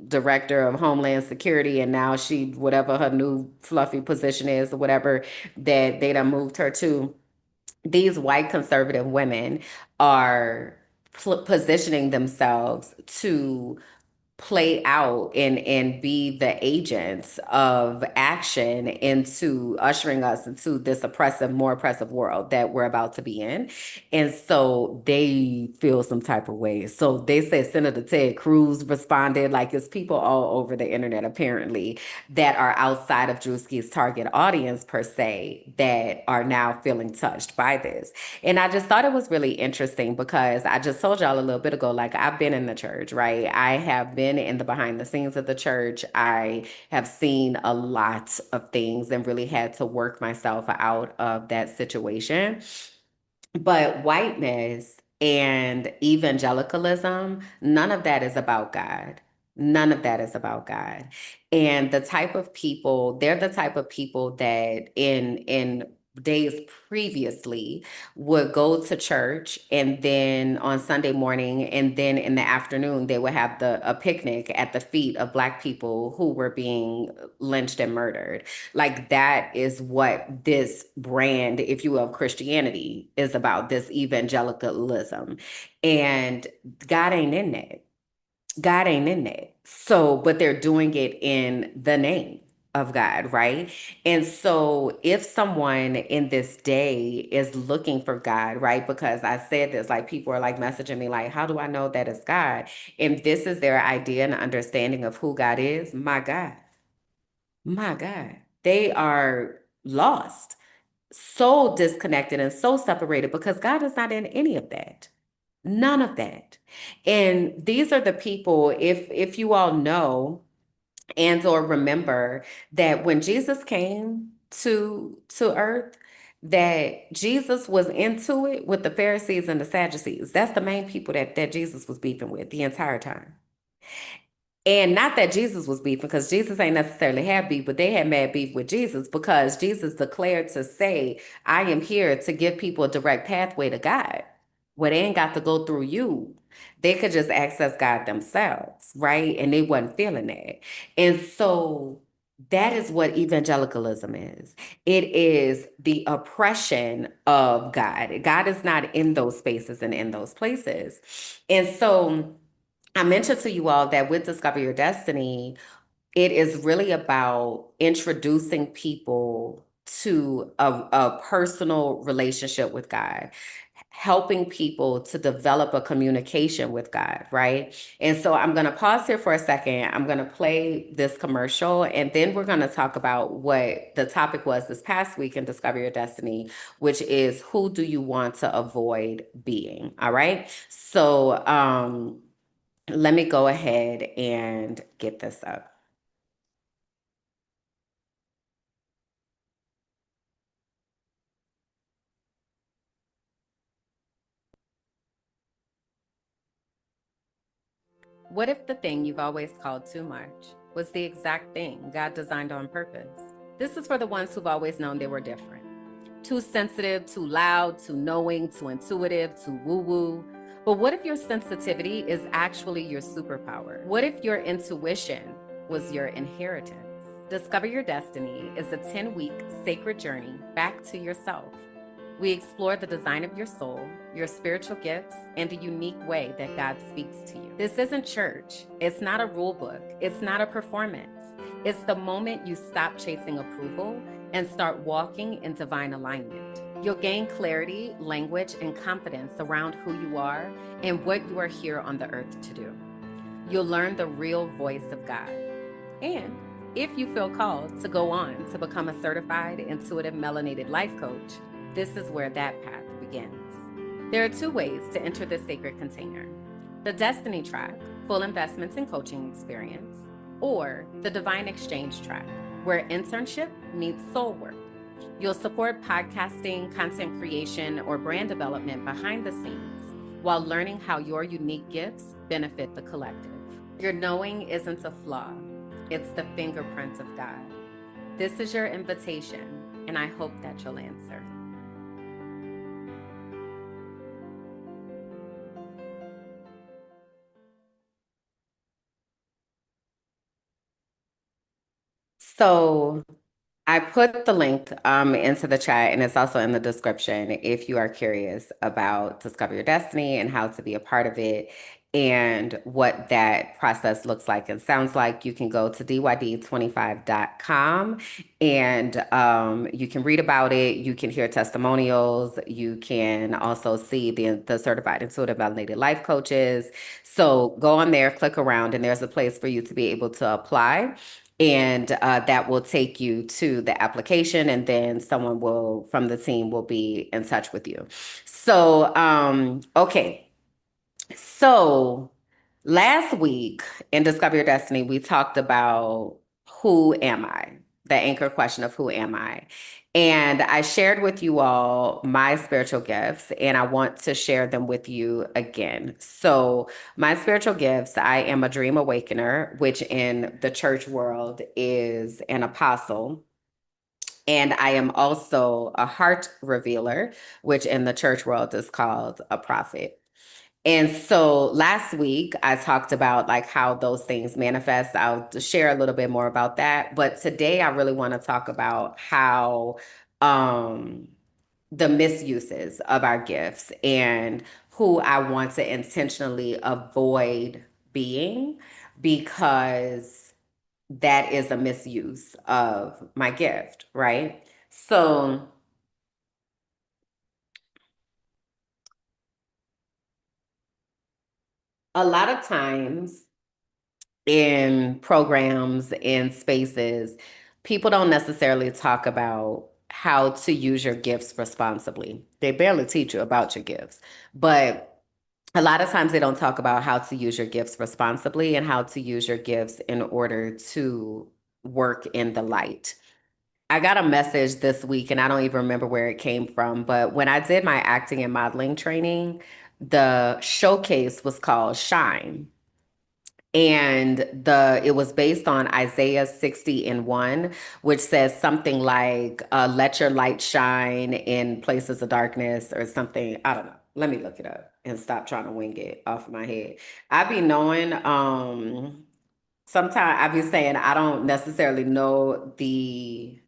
director of Homeland Security, and now she, whatever her new fluffy position is or whatever that they done moved her to. These white conservative women are positioning themselves to play out and be the agents of action into ushering us into this more oppressive world that we're about to be in. And so they feel some type of way. So they said Senator Ted Cruz responded, like it's people all over the internet apparently that are outside of Druski's target audience per se that are now feeling touched by this. And I just thought it was really interesting because I just told y'all a little bit ago, like I've been in the church, right? I have been in the behind the scenes of the church. I have seen a lot of things and really had to work myself out of that situation. But whiteness and evangelicalism, none of that is about God. None of that is about God. And the type of people, they're the type of people that in days previously would go to church, and then on Sunday morning and then in the afternoon they would have a picnic at the feet of Black people who were being lynched and murdered. Like that is what this brand, if you will, of Christianity is about, this evangelicalism. And God ain't in that. God ain't in that. So, but they're doing it in the name of God, right? And so if someone in this day is looking for God, right? Because I said this, like people are like messaging me like, how do I know that it's God? And this is their idea and understanding of who God is. My God, they are lost, so disconnected and so separated because God is not in any of that. None of that. And these are the people, if you all know and or remember that when Jesus came to earth, that Jesus was into it with the Pharisees and the Sadducees. That's the main people that Jesus was beefing with the entire time. And not that Jesus was beefing, because Jesus ain't necessarily had beef, but they had mad beef with Jesus because Jesus declared to say, I am here to give people a direct pathway to God, where they ain't got to go through you. They could just access God themselves, right? And they wasn't feeling that. And so that is what evangelicalism is. It is the oppression of God. God is not in those spaces and in those places. And so I mentioned to you all that with Discover Your Destiny, it is really about introducing people to a personal relationship with God, helping people to develop a communication with God, right? And so I'm going to pause here for a second. I'm going to play this commercial, and then we're going to talk about what the topic was this past week in Discover Your Destiny, which is who do you want to avoid being? All right. So, let me go ahead and get this up. What if the thing you've always called too much was the exact thing God designed on purpose? This is for the ones who've always known they were different. Too sensitive, too loud, too knowing, too intuitive, too woo-woo. But what if your sensitivity is actually your superpower? What if your intuition was your inheritance? Discover Your Destiny is a 10-week sacred journey back to yourself. We explore the design of your soul, your spiritual gifts, and the unique way that God speaks to you. This isn't church. It's not a rule book. It's not a performance. It's the moment you stop chasing approval and start walking in divine alignment. You'll gain clarity, language, and confidence around who you are and what you are here on the earth to do. You'll learn the real voice of God. And if you feel called to go on to become a certified intuitive melanated life coach, this is where that path begins. There are 2 ways to enter this sacred container: the Destiny track, full investments and coaching experience, or the Divine Exchange track, where internship meets soul work. You'll support podcasting, content creation, or brand development behind the scenes, while learning how your unique gifts benefit the collective. Your knowing isn't a flaw, it's the fingerprints of God. This is your invitation, and I hope that you'll answer. So I put the link into the chat, and it's also in the description if you are curious about Discover Your Destiny and how to be a part of it and what that process looks like and sounds like. You can go to dyd25.com and you can read about it. You can hear testimonials. You can also see the certified intuitive validated life coaches. So go on there, click around, and there's a place for you to be able to apply. And that will take you to the application, and then someone from the team will be in touch with you. So, okay. So last week in Discover Your Destiny, we talked about who am I? The anchor question of who am I? And I shared with you all my spiritual gifts, and I want to share them with you again. So my spiritual gifts, I am a dream awakener, which in the church world is an apostle. And I am also a heart revealer, which in the church world is called a prophet. And so last week I talked about like how those things manifest. I'll share a little bit more about that. But today I really want to talk about how the misuses of our gifts and who I want to intentionally avoid being, because that is a misuse of my gift, right? So a lot of times in programs, in spaces, people don't necessarily talk about how to use your gifts responsibly. They barely teach you about your gifts, but a lot of times they don't talk about how to use your gifts responsibly and how to use your gifts in order to work in the light. I got a message this week, and I don't even remember where it came from, but when I did my acting and modeling training, the showcase was called Shine. And it was based on Isaiah 60:1, which says something like, let your light shine in places of darkness or something. I don't know. Let me look it up and stop trying to wing it off of my head. I be knowing, sometimes I be saying I don't necessarily know the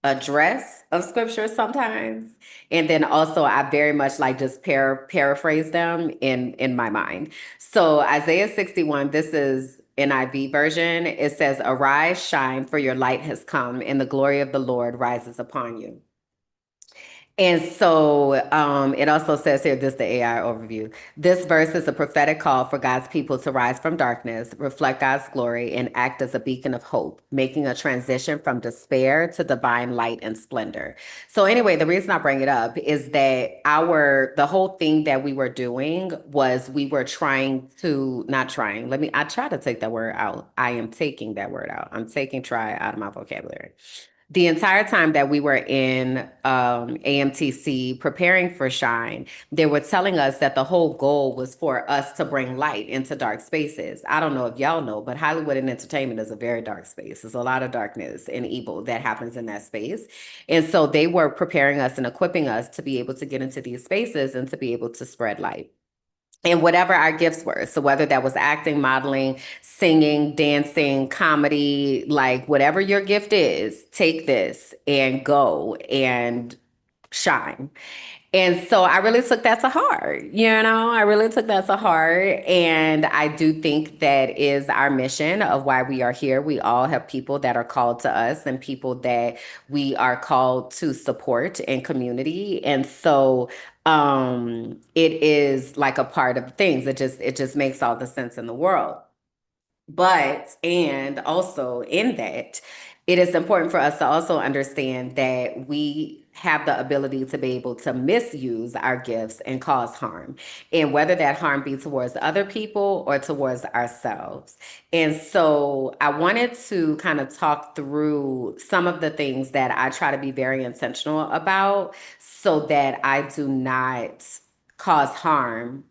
address of scripture sometimes, and then also I very much like just paraphrase them in my mind. So Isaiah 61, this is NIV version. It says, arise, shine, for your light has come, and the glory of the Lord rises upon you. And so it also says here, this is the AI overview. This verse is a prophetic call for God's people to rise from darkness, reflect God's glory, and act as a beacon of hope, making a transition from despair to divine light and splendor. So anyway, the reason I bring it up is that the whole thing that we were doing was we were I try to take that word out. I am taking that word out. I'm taking try out of my vocabulary. The entire time that we were in AMTC preparing for Shine, they were telling us that the whole goal was for us to bring light into dark spaces. I don't know if y'all know, but Hollywood and entertainment is a very dark space. There's a lot of darkness and evil that happens in that space. And so they were preparing us and equipping us to be able to get into these spaces and to be able to spread light. And whatever our gifts were. So whether that was acting, modeling, singing, dancing, comedy, like whatever your gift is, take this and go and shine. And so I really took that to heart, I really took that to heart. And I do think that is our mission of why we are here. We all have people that are called to us and people that we are called to support in community. And so it is like a part of things. It just makes all the sense in the world. And also in that, it is important for us to also understand that we have the ability to be able to misuse our gifts and cause harm, and whether that harm be towards other people or towards ourselves. And so I wanted to kind of talk through some of the things that I try to be very intentional about so that I do not cause harm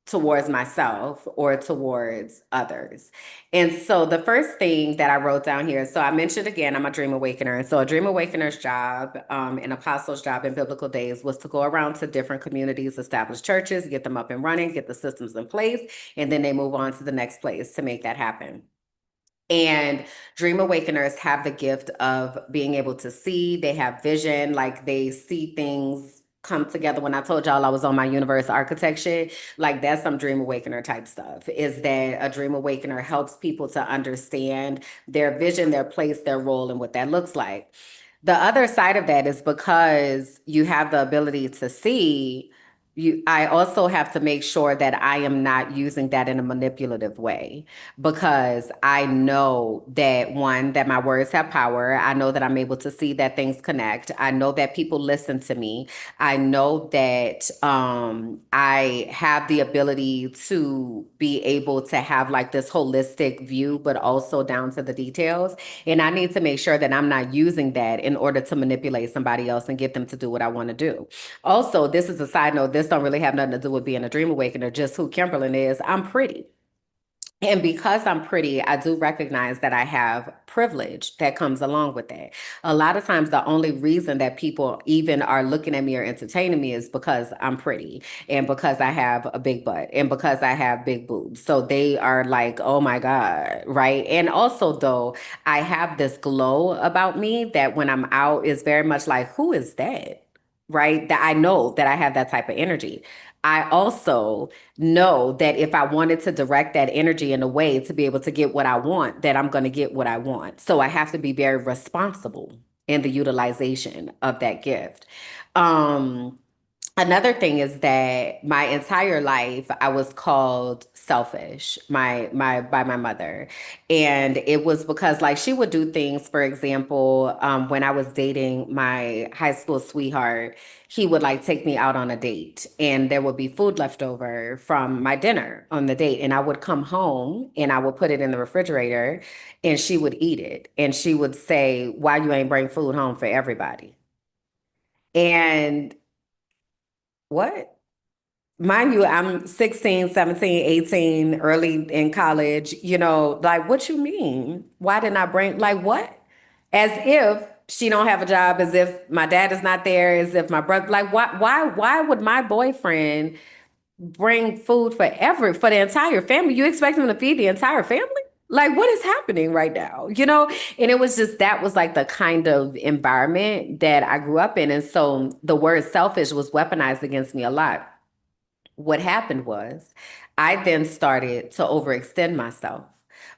towards myself or towards others. And so the first thing that I wrote down here, so I mentioned again, I'm a dream awakener. And so a dream awakener's job, an apostle's job in biblical days was to go around to different communities, establish churches, get them up and running, get the systems in place, and then they move on to the next place to make that happen. And dream awakeners have the gift of being able to see, they have vision, like they see things come together. When I told y'all I was on my universe architect shit, like that's some dream awakener type stuff, is that a dream awakener helps people to understand their vision, their place, their role, and what that looks like. The other side of that is because you have the ability to see, I also have to make sure that I am not using that in a manipulative way, because I know that one, that my words have power. I know that I'm able to see that things connect. I know that people listen to me. I know that I have the ability to be able to have like this holistic view, but also down to the details. And I need to make sure that I'm not using that in order to manipulate somebody else and get them to do what I want to do. Also, this is a side note. This don't really have nothing to do with being a dream awakener, just who Kimberlyn is. I'm pretty. And because I'm pretty, I do recognize that I have privilege that comes along with that. A lot of times, the only reason that people even are looking at me or entertaining me is because I'm pretty and because I have a big butt and because I have big boobs. So they are like, oh my God, right? And also, though, I have this glow about me that when I'm out is very much like, who is that? Right? That I know that I have that type of energy. I also know that if I wanted to direct that energy in a way to be able to get what I want, that I'm going to get what I want. So I have to be very responsible in the utilization of that gift. Another thing is that my entire life I was called selfish by my mother. And it was because like she would do things, for example, when I was dating my high school sweetheart, he would like take me out on a date and there would be food left over from my dinner on the date. And I would come home and I would put it in the refrigerator and she would eat it. And she would say, why you ain't bring food home for everybody? And what? Mind you, I'm 16, 17, 18, early in college, like what you mean? Why didn't I bring, like what? As if she don't have a job, as if my dad is not there, as if my brother, like why would my boyfriend bring food for the entire family? You expect him to feed the entire family? Like what is happening right now? And it was just, that was like the kind of environment that I grew up in. And so the word selfish was weaponized against me a lot. What happened was I then started to overextend myself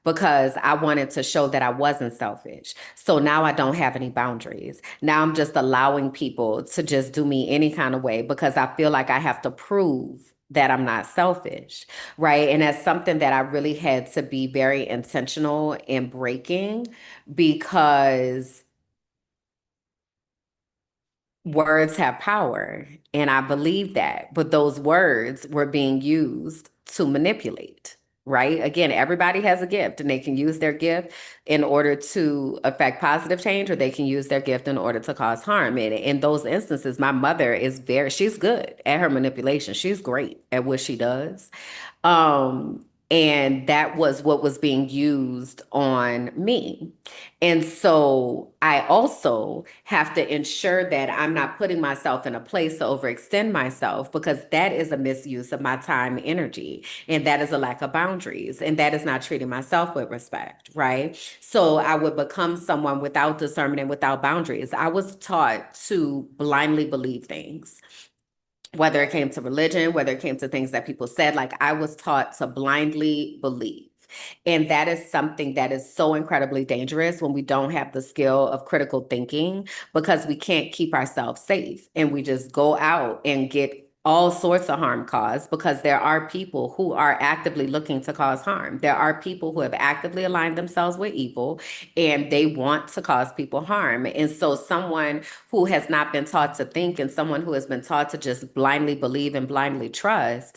because I wanted to show that I wasn't selfish. So now I don't have any boundaries. Now I'm just allowing people to just do me any kind of way because I feel like I have to prove that I'm not selfish, right? And that's something that I really had to be very intentional in breaking, because words have power, and I believe that, but those words were being used to manipulate, right? Again, everybody has a gift and they can use their gift in order to affect positive change, or they can use their gift in order to cause harm. And in those instances, my mother she's good at her manipulation. She's great at what she does. And that was what was being used on me. And so I also have to ensure that I'm not putting myself in a place to overextend myself, because that is a misuse of my time and energy. And that is a lack of boundaries. And that is not treating myself with respect, right? So I would become someone without discernment and without boundaries. I was taught to blindly believe things, whether it came to religion, whether it came to things that people said. Like I was taught to blindly believe. And that is something that is so incredibly dangerous when we don't have the skill of critical thinking, because we can't keep ourselves safe and we just go out and get all sorts of harm caused, because there are people who are actively looking to cause harm. There are people who have actively aligned themselves with evil and they want to cause people harm. And so someone who has not been taught to think and someone who has been taught to just blindly believe and blindly trust,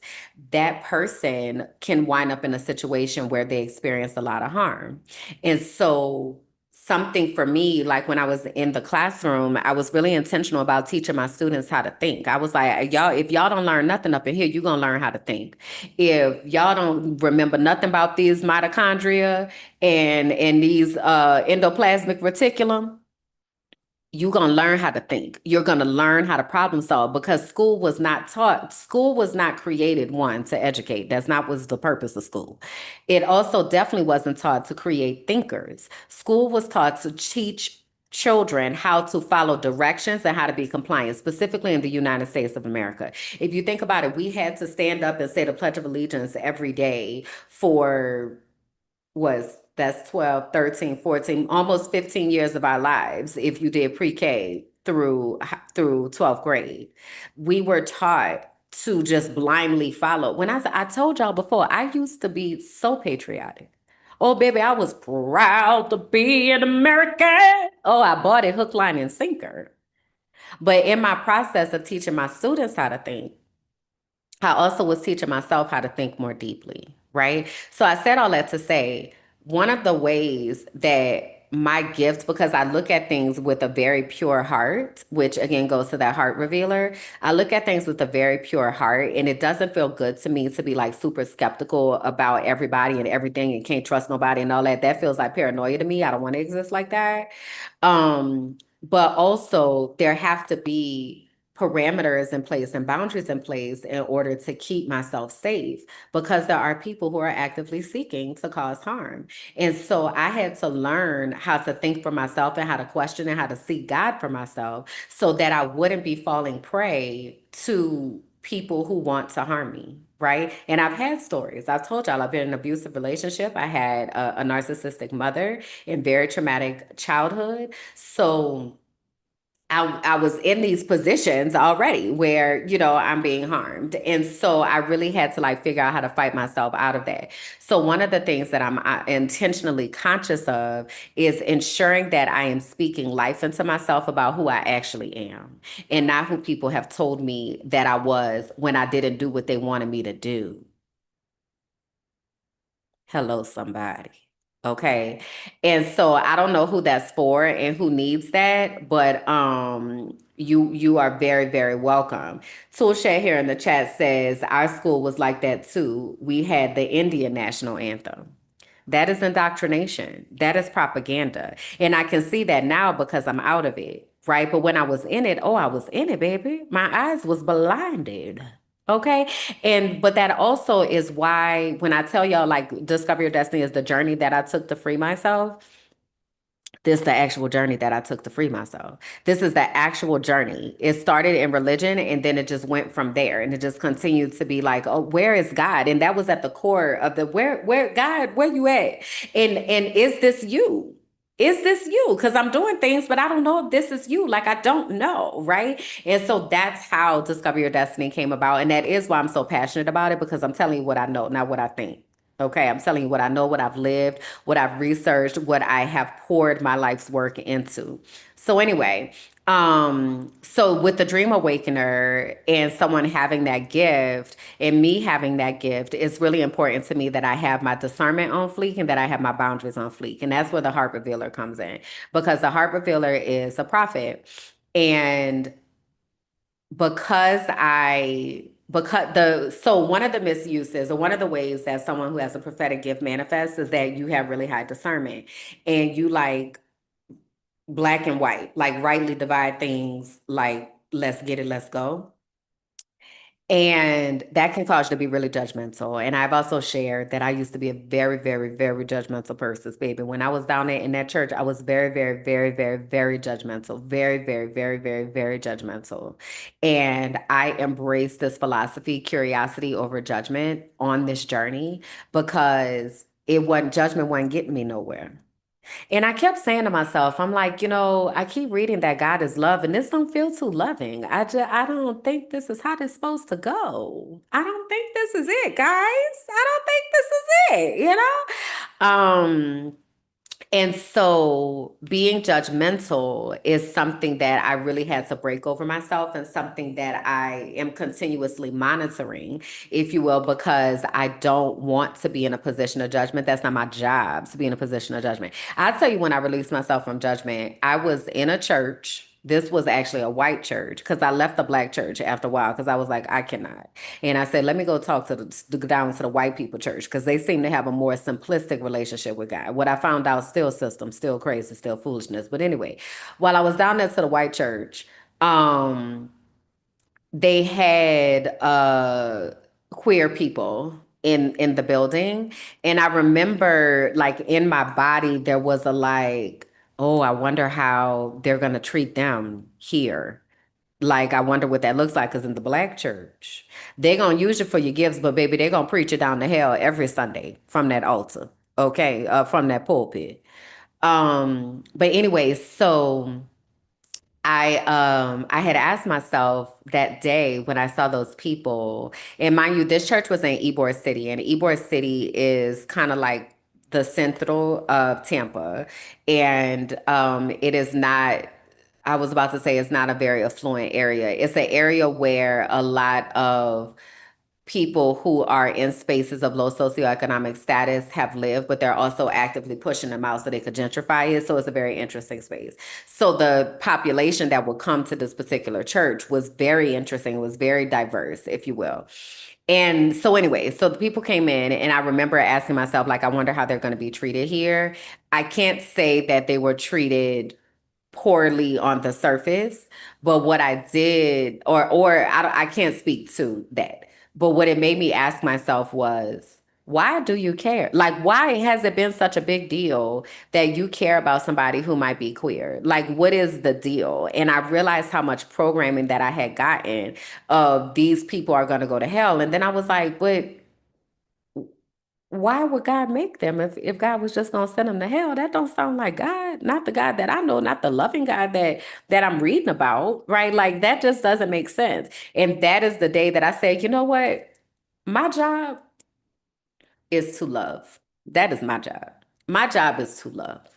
that person can wind up in a situation where they experience a lot of harm. And so something for me, like when I was in the classroom, I was really intentional about teaching my students how to think. I was like, y'all, if y'all don't learn nothing up in here, you're going to learn how to think. If y'all don't remember nothing about these mitochondria and these endoplasmic reticulum, you're going to learn how to think. You're going to learn how to problem solve, because school was not created, one, to educate. That's not was the purpose of school. It also definitely wasn't taught to create thinkers. School was taught to teach children how to follow directions and how to be compliant, specifically in the United States of America. If you think about it, we had to stand up and say the Pledge of Allegiance every day for that's 12, 13, 14, almost 15 years of our lives if you did pre-K through 12th grade. We were taught to just blindly follow. When I told y'all before, I used to be so patriotic. Oh, baby, I was proud to be an American. Oh, I bought it hook, line, and sinker. But in my process of teaching my students how to think, I also was teaching myself how to think more deeply, right? So I said all that to say, one of the ways that my gift, because I look at things with a very pure heart, which again goes to that heart revealer. I look at things with a very pure heart, and it doesn't feel good to me to be like super skeptical about everybody and everything and can't trust nobody and all that. That feels like paranoia to me. I don't want to exist like that. But also there have to be parameters in place and boundaries in place in order to keep myself safe, because there are people who are actively seeking to cause harm. And so I had to learn how to think for myself and how to question and how to seek God for myself so that I wouldn't be falling prey to people who want to harm me. Right. And I've had stories. I've told y'all I've been in an abusive relationship. I had a narcissistic mother and very traumatic childhood. So I was in these positions already where, I'm being harmed. And so I really had to like figure out how to fight myself out of that. So one of the things that I'm intentionally conscious of is ensuring that I am speaking life into myself about who I actually am and not who people have told me that I was when I didn't do what they wanted me to do. Hello, somebody. Okay. And so I don't know who that's for and who needs that, but you are very, very welcome. Toolshed here in the chat says our school was like that too. We had the Indian national anthem. That is indoctrination. That is propaganda. And I can see that now because I'm out of it, right? But when I was in it, I was in it, baby. My eyes was blinded. Okay. But that also is why when I tell y'all like discover your destiny is the journey that I took to free myself. This is the actual journey that I took to free myself. This is the actual journey. It started in religion and then it just went from there, and it just continued to be like, oh, where is God? And that was at the core of the where God, where you at? And is this you? Is this you? Because I'm doing things, but I don't know if this is you. Like, I don't know, right? And so that's how Discover Your Destiny came about. And that is why I'm so passionate about it, because I'm telling you what I know, not what I think. Okay, I'm telling you what I know, what I've lived, what I've researched, what I have poured my life's work into. So anyway, so with the Dream Awakener and someone having that gift and me having that gift, it's really important to me that I have my discernment on fleek and that I have my boundaries on fleek. And that's where the Heart Revealer comes in, because the Heart Revealer is a prophet. And so one of the misuses, or one of the ways that someone who has a prophetic gift manifests, is that you have really high discernment and you like black and white, like rightly divide things, like let's get it, let's go. And that can cause you to be really judgmental. And I've also shared that I used to be a very, very, very judgmental person, baby. When I was down there in that church, I was very, very, very, very, very judgmental. Very, very, very, very, very judgmental. And I embraced this philosophy, curiosity over judgment, on this journey, because judgment wasn't getting me nowhere. And I kept saying to myself, I'm like, I keep reading that God is love, and this don't feel too loving. I don't think this is how this supposed to go. I don't think this is it, guys. I don't think this is it, And so being judgmental is something that I really had to break over myself, and something that I am continuously monitoring, if you will, because I don't want to be in a position of judgment. That's not my job, to be in a position of judgment. I'll tell you, when I released myself from judgment, I was in a church. This was actually a white church, because I left the black church after a while because I was like, I cannot. And I said, let me go talk to down to the white people church, because they seem to have a more simplistic relationship with God. What I found out, still system, still crazy, still foolishness. But anyway, while I was down there to the white church, they had queer people in the building, and I remember, like, in my body there was a like, oh, I wonder how they're gonna treat them here. Like, I wonder what that looks like, because in the black church, they're going to use you for your gifts, but baby, they're going to preach you down to hell every Sunday from that altar, okay, from that pulpit. But anyway, so I had asked myself that day when I saw those people, and mind you, this church was in Ybor City, and Ybor City is kind of like the central of Tampa, and it is not. I was about to say it's not a very affluent area. It's an area where a lot of people who are in spaces of low socioeconomic status have lived, but they're also actively pushing them out so they could gentrify it. So it's a very interesting space. So the population that would come to this particular church was very interesting, was very diverse, if you will. And so anyway, so the people came in, and I remember asking myself, like, I wonder how they're going to be treated here. I can't say that they were treated poorly on the surface, but what I did, or I can't speak to that, but what it made me ask myself was, why do you care? Like, why has it been such a big deal that you care about somebody who might be queer? Like, what is the deal? And I realized how much programming that I had gotten of these people are going to go to hell. And then I was like, but why would God make them if God was just gonna send them to hell? That don't sound like God, not the God that I know, not the loving God that I'm reading about, right? Like, that just doesn't make sense. And that is the day that I said, you know what? My job is to love. That is my job. My job is to love.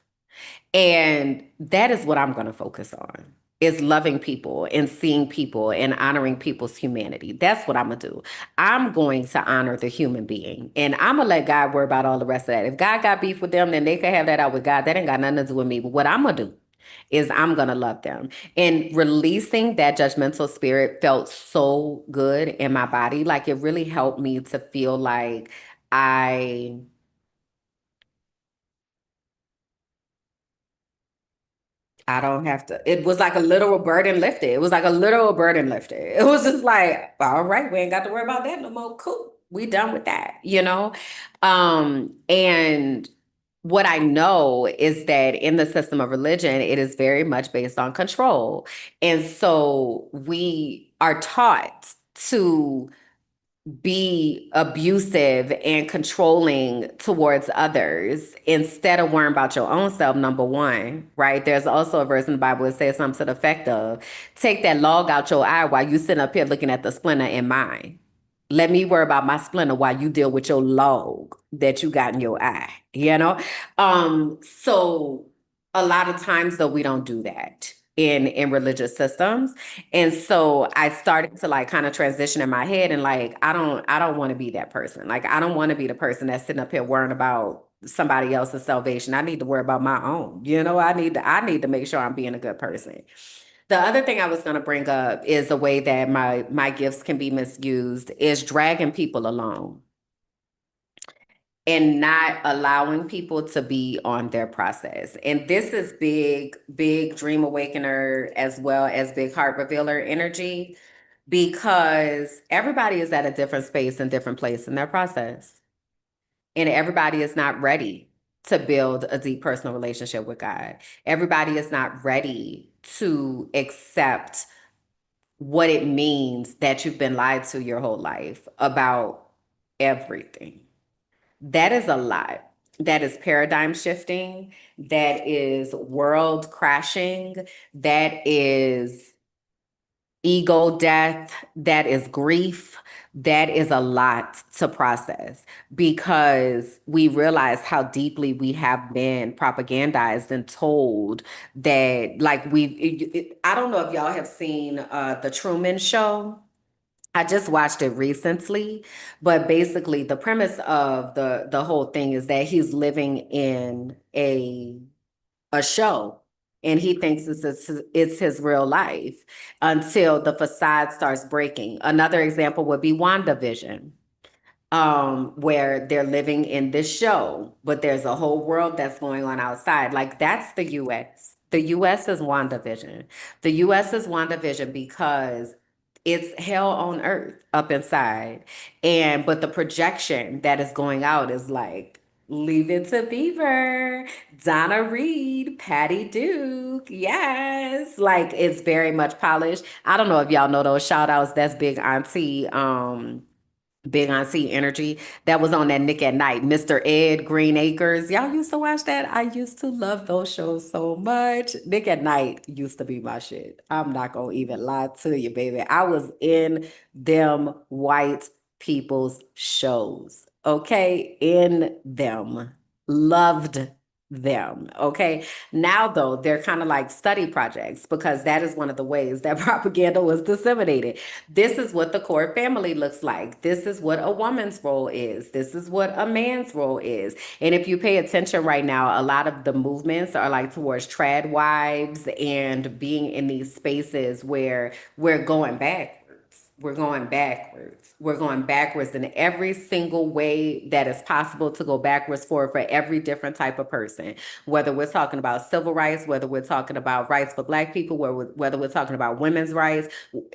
And that is what I'm going to focus on, is loving people and seeing people and honoring people's humanity. That's what I'm going to do. I'm going to honor the human being, and I'm going to let God worry about all the rest of that. If God got beef with them, then they can have that out with God. That ain't got nothing to do with me. But what I'm going to do is I'm going to love them. And releasing that judgmental spirit felt so good in my body. Like, it really helped me to feel like I don't have to. It was like a literal burden lifted. It was like a literal burden lifted. It was just like, all right, we ain't got to worry about that no more. Cool. We done with that, you know? And what I know is that in the system of religion, it is very much based on control. And so we are taught to be abusive and controlling towards others instead of worrying about your own self, number one, right? There's also a verse in the Bible that says something to the effect of, take that log out your eye while you sitting up here looking at the splinter in mine. Let me worry about my splinter while you deal with your log that you got in your eye, you know? So a lot of times, though, we don't do that in religious systems. And so I started to, like, kind of transition in my head, and like, I don't want to be that person. Like, I don't want to be the person that's sitting up here worrying about somebody else's salvation. I need to worry about my own. You know, I need to make sure I'm being a good person. The other thing I was going to bring up is a way that my gifts can be misused is dragging people along and not allowing people to be on their process. And this is big dream awakener as well as big heart revealer energy, because everybody is at a different space and different place in their process. And everybody is not ready to build a deep personal relationship with God. Everybody is not ready to accept what it means that you've been lied to your whole life about everything. That is a lot. That is paradigm shifting. That is world crashing. That is ego death, that is grief. That is a lot to process because we realize how deeply we have been propagandized and told that, like, I don't know if y'all have seen the Truman Show. I just watched it recently, but basically the premise of the whole thing is that he's living in a show and he thinks it's his real life until the facade starts breaking. Another example would be WandaVision, where they're living in this show, but there's a whole world that's going on outside. Like, that's the US. The US is WandaVision. The US is WandaVision because it's hell on earth up inside. But the projection that is going out is like, Leave It to Beaver, Donna Reed, Patty Duke. Yes. Like, it's very much polished. I don't know if y'all know those shout outs. That's Big Auntie energy that was on that Nick at Night, Mr. Ed, Green Acres. Y'all used to watch that? I used to love those shows so much. Nick at Night used to be my shit. I'm not gonna even lie to you, baby. I was in them white people's shows, okay? In them. Loved them, okay? Now, though, they're kind of like study projects because that is one of the ways that propaganda was disseminated. This is what the core family looks like. This is what a woman's role is. This is what a man's role is. And if you pay attention right now, a lot of the movements are like towards trad wives and being in these spaces where we're going backwards. We're going backwards. We're going backwards in every single way that is possible to go backwards for every different type of person. Whether we're talking about civil rights, whether we're talking about rights for Black people, whether we're talking about women's rights,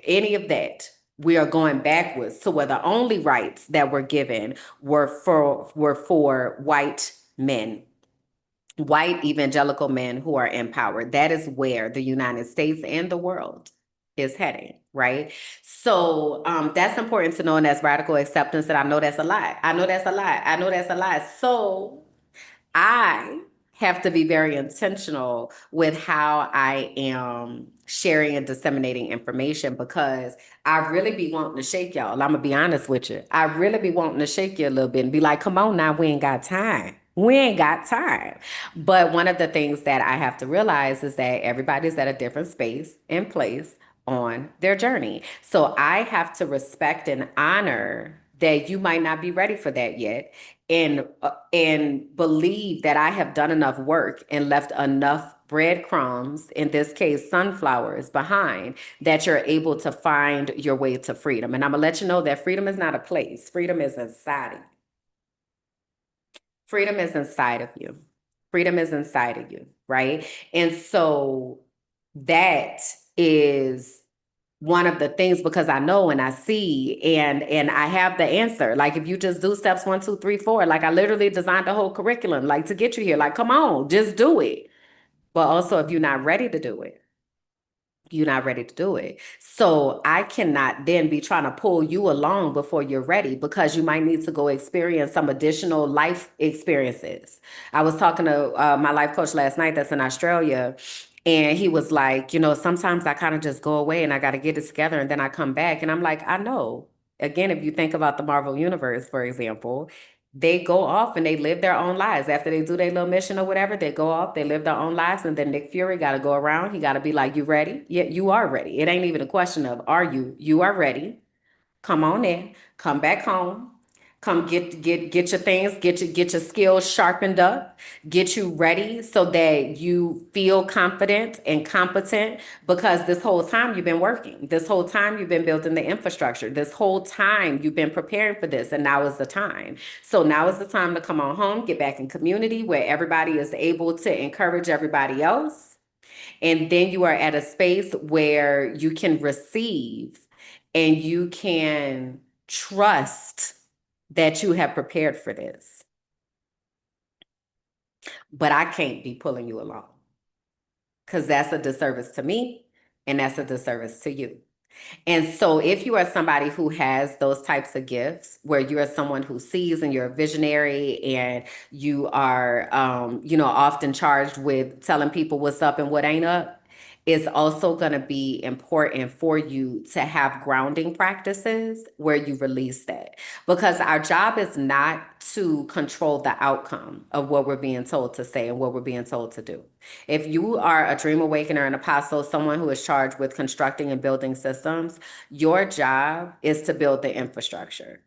any of that, we are going backwards to where the only rights that were given were for white men. White evangelical men who are empowered. That is where the United States and the world is heading, right? So that's important to know, and that's radical acceptance. And I know that's a lie. I know that's a lie. I know that's a lie. So I have to be very intentional with how I am sharing and disseminating information because I really be wanting to shake y'all. I'm gonna be honest with you. I really be wanting to shake you a little bit and be like, come on now, we ain't got time. We ain't got time. But one of the things that I have to realize is that everybody's at a different space and place on their journey. So I have to respect and honor that you might not be ready for that yet, and believe that I have done enough work and left enough breadcrumbs, in this case sunflowers, behind, that you're able to find your way to freedom. And I'm gonna let you know that freedom is not a place. Freedom is inside of you. Freedom is inside of you. Freedom is inside of you, right? And so that is one of the things, because I know and I see and I have the answer. Like, if you just do steps 1, 2, 3, 4, like I literally designed the whole curriculum, like, to get you here. Like, come on, just do it. But also, if you're not ready to do it, you're not ready to do it. So I cannot then be trying to pull you along before you're ready, because you might need to go experience some additional life experiences. I was talking to my life coach last night that's in Australia, and he was like, sometimes I kind of just go away and I got to get it together and then I come back. And I'm like, I know. Again, if you think about the Marvel Universe, for example, they go off and they live their own lives. After they do their little mission or whatever, they go off, they live their own lives. And then Nick Fury got to go around. He got to be like, you ready? Yeah, you are ready. It ain't even a question of, are you? You are ready. Come on in, come back home. Come get your things, get your skills sharpened up, get you ready so that you feel confident and competent, because this whole time you've been working, this whole time you've been building the infrastructure, this whole time you've been preparing for this, and now is the time. So now is the time to come on home, get back in community where everybody is able to encourage everybody else. And then you are at a space where you can receive and you can trust that you have prepared for this. But I can't be pulling you along, because that's a disservice to me and that's a disservice to you. And so if you are somebody who has those types of gifts, where you are someone who sees and you're a visionary and you are, often charged with telling people what's up and what ain't up, it's also going to be important for you to have grounding practices where you release that. Because our job is not to control the outcome of what we're being told to say and what we're being told to do. If you are a dream awakener, an apostle, someone who is charged with constructing and building systems, your job is to build the infrastructure.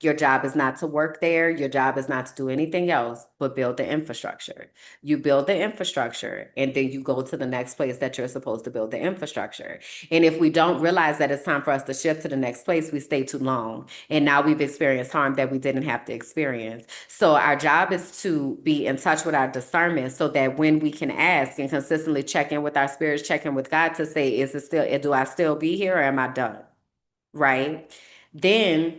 Your job is not to work there. Your job is not to do anything else but build the infrastructure. You build the infrastructure and then you go to the next place that you're supposed to build the infrastructure. And if we don't realize that it's time for us to shift to the next place, we stay too long. And now we've experienced harm that we didn't have to experience. So our job is to be in touch with our discernment so that when we can ask and consistently check in with our spirits, check in with God to say, do I still be here or am I done? Right? Then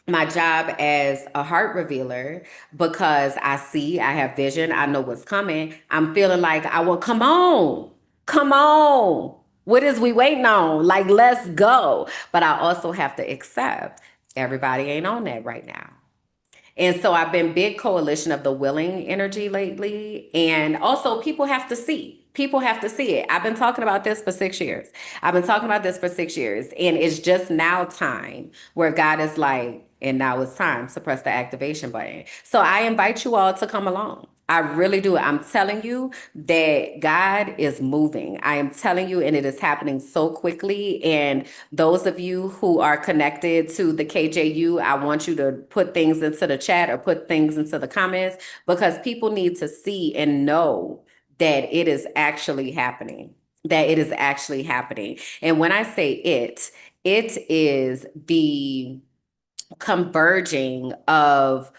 my job as a heart revealer, because I have vision, I know what's coming. I'm feeling like come on. What is we waiting on? Like, let's go. But I also have to accept everybody ain't on that right now. And so I've been big coalition of the willing energy lately. And also people have to see. People have to see it. I've been talking about this for 6 years. And it's just now time where God is like, and now it's time to press the activation button. So I invite you all to come along. I really do. I'm telling you that God is moving. I am telling you, and it is happening so quickly. And those of you who are connected to the KJU, I want you to put things into the chat or put things into the comments, because people need to see and know that it is actually happening. And when I say it is the converging of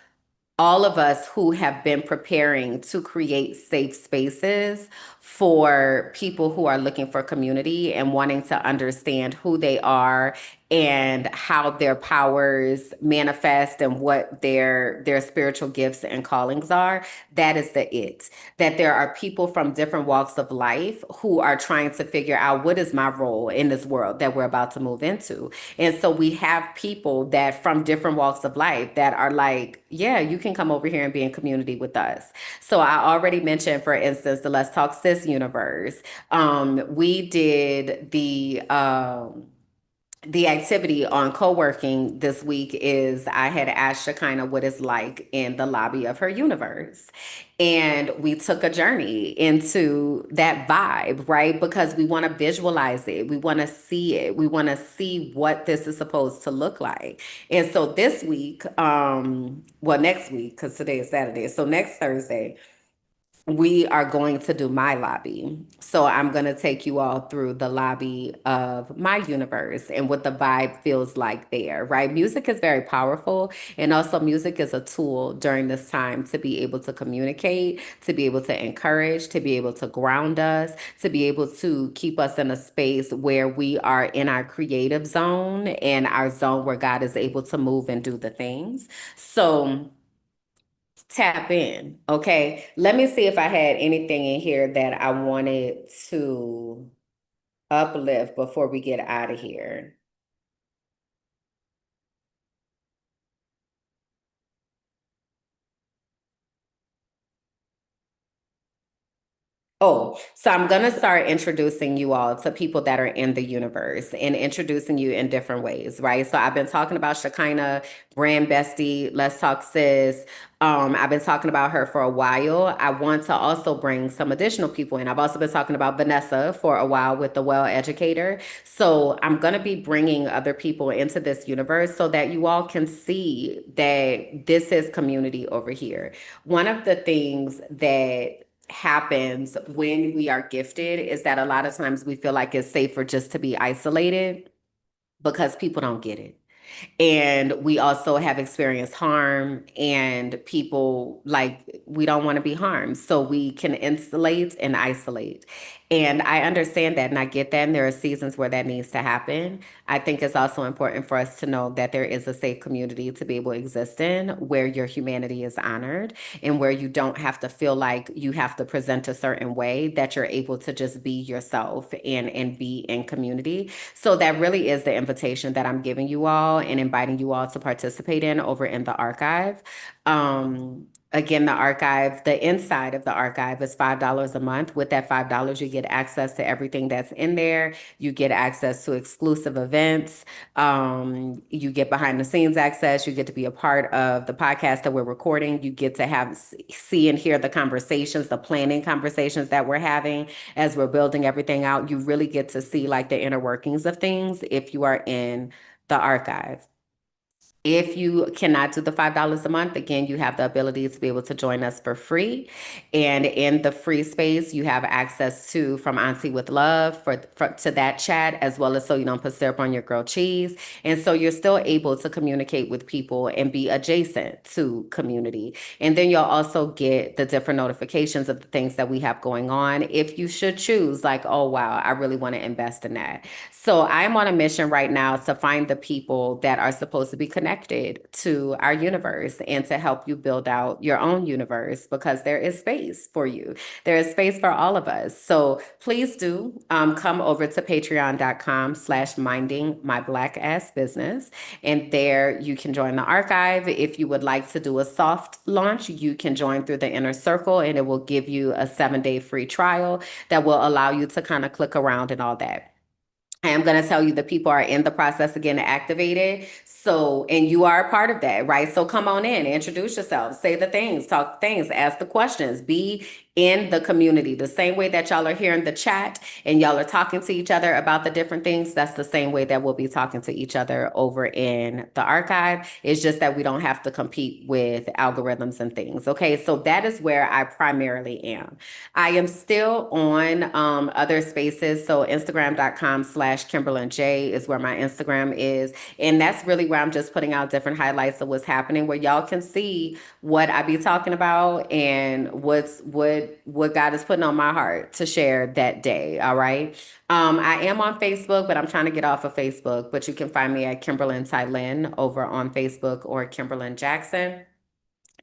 all of us who have been preparing to create safe spaces for people who are looking for community and wanting to understand who they are and how their powers manifest and what their spiritual gifts and callings are. That is that there are people from different walks of life who are trying to figure out, what is my role in this world that we're about to move into. And so we have people that from different walks of life that are like, yeah, you can come over here and be in community with us. So I already mentioned, for instance, the Let's Talk Sis universe. We did the activity on co-working this week. Is I had asked Shekinah what it's like in the lobby of her universe. And we took a journey into that vibe, right? Because we want to visualize it. We want to see it. We want to see what this is supposed to look like. And so this week, next week, because today is Saturday. So next Thursday, we are going to do my lobby. So I'm going to take you all through the lobby of my universe and what the vibe feels like there, right? Music is very powerful. And also music is a tool during this time to be able to communicate, to be able to encourage, to be able to ground us, to be able to keep us in a space where we are in our creative zone and our zone where God is able to move and do the things. So tap in. Okay. Let me see if I had anything in here that I wanted to uplift before we get out of here. Oh, so I'm going to start introducing you all to people that are in the universe and introducing you in different ways, right? So I've been talking about Shekinah, brand bestie, Let's Talk Sis. I've been talking about her for a while. I want to also bring some additional people in. I've also been talking about Vanessa for a while with the Well Educator. So I'm going to be bringing other people into this universe so that you all can see that this is community over here. One of the things that happens when we are gifted is that a lot of times we feel like it's safer just to be isolated because people don't get it. And we also have experienced harm, and people like, we don't want to be harmed. So we can insulate and isolate. And I understand that and I get that. And there are seasons where that needs to happen. I think it's also important for us to know that there is a safe community to be able to exist in, where your humanity is honored and where you don't have to feel like you have to present a certain way, that you're able to just be yourself and be in community. So that really is the invitation that I'm giving you all and inviting you all to participate in over in the archive. Again, the archive, the inside of the archive is $5 a month. With that $5, you get access to everything that's in there. You get access to exclusive events. You get behind the scenes access. You get to be a part of the podcast that we're recording. You get to see and hear the conversations, the planning conversations that we're having as we're building everything out. You really get to see like the inner workings of things if you are in the archive. If you cannot do the $5 a month, again, you have the ability to be able to join us for free. And in the free space, you have access to From Auntie with Love to that chat, as well as so you don't put syrup on your grilled cheese. And so you're still able to communicate with people and be adjacent to community. And then you'll also get the different notifications of the things that we have going on. If you should choose, like, oh, wow, I really want to invest in that. So I'm on a mission right now to find the people that are supposed to be connected to our universe and to help you build out your own universe, because there is space for you. There is space for all of us. So please do come over to patreon.com/mindingmyblack-ass-business. And there you can join the archive. If you would like to do a soft launch, you can join through the inner circle, and it will give you a 7-day free trial that will allow you to kind of click around and all that. I am going to tell you the people are in the process of getting activated. So, and you are a part of that, right? So come on in, introduce yourself, say the things, talk things, ask the questions, be in the community. The same way that y'all are here in the chat and y'all are talking to each other about the different things, that's the same way that we'll be talking to each other over in the archive. It's just that we don't have to compete with algorithms and things. Okay, so that is where I primarily am. I am still on other spaces. So Instagram.com/KimberlyJ is where my Instagram is. And that's really where I'm just putting out different highlights of what's happening, where y'all can see what I be talking about and what God is putting on my heart to share that day. All right. I am on Facebook, but I'm trying to get off of Facebook. But you can find me at Kimberlyn Tylin over on Facebook, or Kimberlyn Jackson.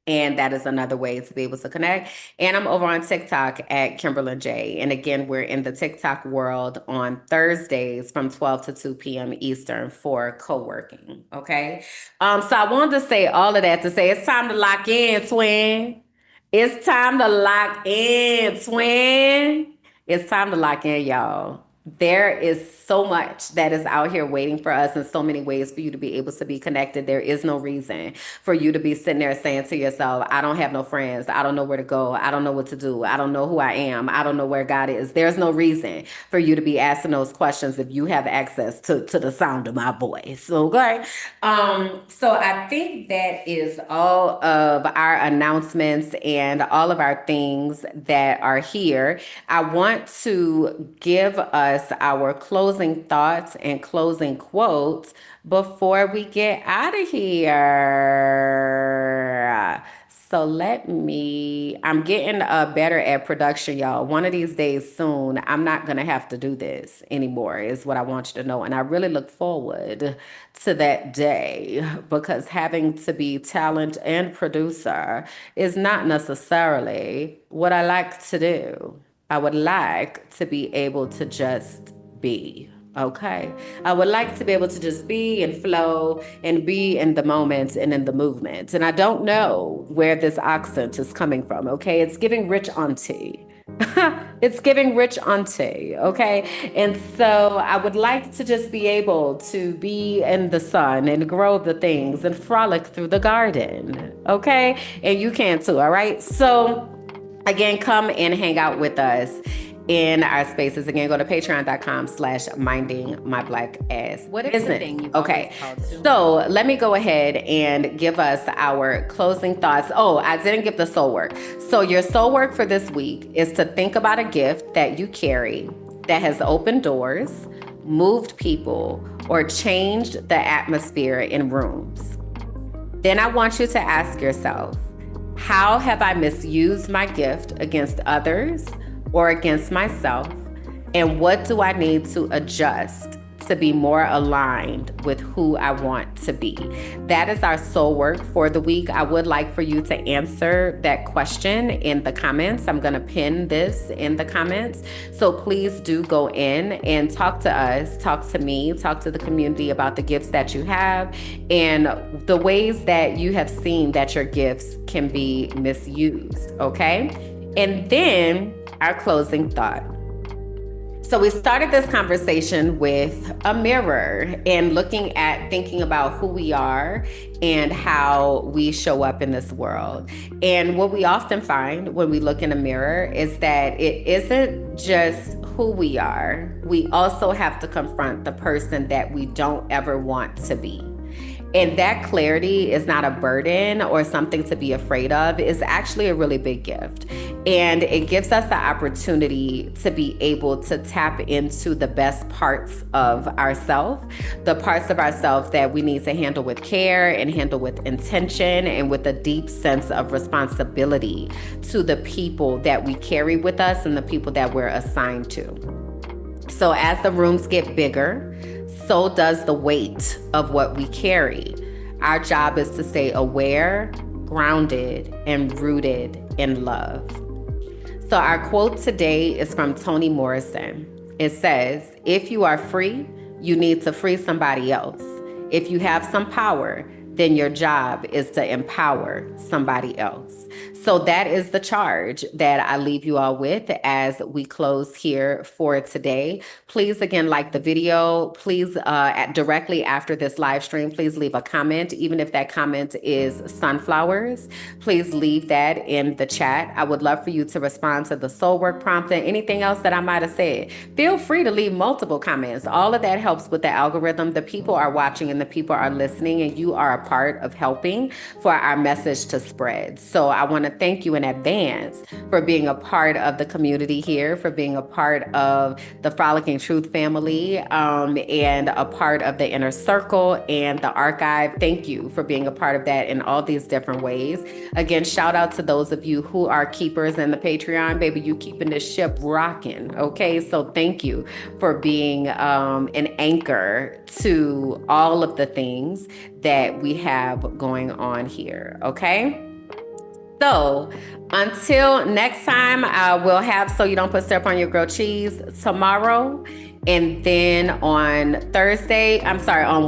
And that is another way to be able to connect. And I'm over on TikTok at Kimberlyn J. And again, we're in the TikTok world on Thursdays from 12 to 2 p.m. Eastern for co-working. Okay. So I wanted to say all of that to say it's time to lock in, twin. It's time to lock in, twin. It's time to lock in, y'all. There is so much that is out here waiting for us, and so many ways for you to be able to be connected. There is no reason for you to be sitting there saying to yourself, I don't have no friends. I don't know where to go. I don't know what to do. I don't know who I am. I don't know where God is. There's no reason for you to be asking those questions if you have access to the sound of my voice. Okay. So I think that is all of our announcements and all of our things that are here. I want to give us our closing thoughts and closing quotes before we get out of here. So I'm getting better at production, y'all. One of these days soon, I'm not going to have to do this anymore, is what I want you to know. And I really look forward to that day, because having to be talent and producer is not necessarily what I like to do. I would like to be able to just be. Okay. I would like to be able to just be and flow and be in the moments and in the movements. And I don't know where this accent is coming from. Okay. It's giving rich auntie. It's giving rich auntie. Okay. And so I would like to just be able to be in the sun and grow the things and frolic through the garden. Okay. And you can too. All right. So again, come and hang out with us in our spaces. Again, go to patreon.com/mindingmyblack-ass. What is it? Okay. So let me go ahead and give us our closing thoughts. Oh, I didn't give the soul work. So your soul work for this week is to think about a gift that you carry that has opened doors, moved people, or changed the atmosphere in rooms. Then I want you to ask yourself, how have I misused my gift against others or against myself? And what do I need to adjust to be more aligned with who I want to be? That is our soul work for the week. I would like for you to answer that question in the comments. I'm going to pin this in the comments. So please do go in and talk to us, talk to me, talk to the community about the gifts that you have and the ways that you have seen that your gifts can be misused, okay? And then our closing thought. So we started this conversation with a mirror and thinking about who we are and how we show up in this world. And what we often find when we look in a mirror is that it isn't just who we are. We also have to confront the person that we don't ever want to be. And that clarity is not a burden or something to be afraid of. It's actually a really big gift. And it gives us the opportunity to be able to tap into the best parts of ourselves, the parts of ourselves that we need to handle with care and handle with intention and with a deep sense of responsibility to the people that we carry with us and the people that we're assigned to. So as the rooms get bigger, so does the weight of what we carry. Our job is to stay aware, grounded, and rooted in love. So our quote today is from Toni Morrison. It says, "If you are free, you need to free somebody else. If you have some power, then your job is to empower somebody else." So that is the charge that I leave you all with as we close here for today. Please, again, like the video. Please, directly after this live stream, please leave a comment. Even if that comment is sunflowers, please leave that in the chat. I would love for you to respond to the soul work prompt and anything else that I might have said. Feel free to leave multiple comments. All of that helps with the algorithm. The people are watching and the people are listening, and you are a part of helping for our message to spread. So I want to thank you in advance for being a part of the community here, for being a part of the Frolicking Truth family, and a part of the inner circle and the archive. Thank you for being a part of that in all these different ways. Again, shout out to those of you who are keepers in the Patreon. Baby, you keeping this ship rocking, okay? So thank you for being an anchor to all of the things that we have going on here, okay? So until next time, we'll have So You Don't Put Syrup on Your Grilled Cheese tomorrow. And then on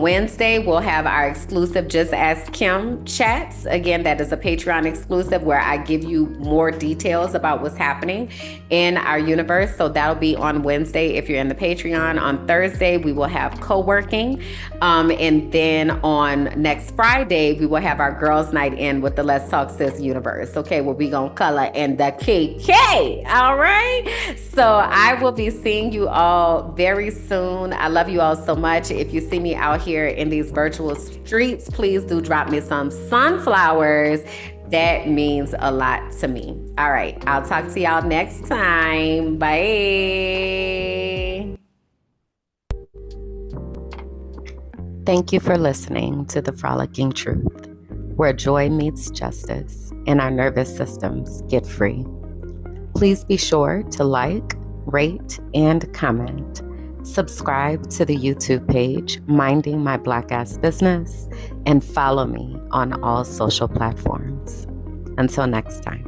Wednesday, we'll have our exclusive Just Ask Kim chats. Again, that is a Patreon exclusive where I give you more details about what's happening in our universe. So that'll be on Wednesday if you're in the Patreon. On Thursday, we will have co-working. And then on next Friday, we will have our girls' night in with the Let's Talk Sis universe. Okay, where we gonna color in the KK. All right. So I will be seeing you all very soon. I love you all so much. If you see me out here in these virtual streets, please do drop me some sunflowers. That means a lot to me. All right. I'll talk to y'all next time. Bye. Thank you for listening to The Frolicking Truth, where joy meets justice and our nervous systems get free. Please be sure to like, rate, and comment. Subscribe to the YouTube page, Minding My Black Ass Business, and follow me on all social platforms. Until next time.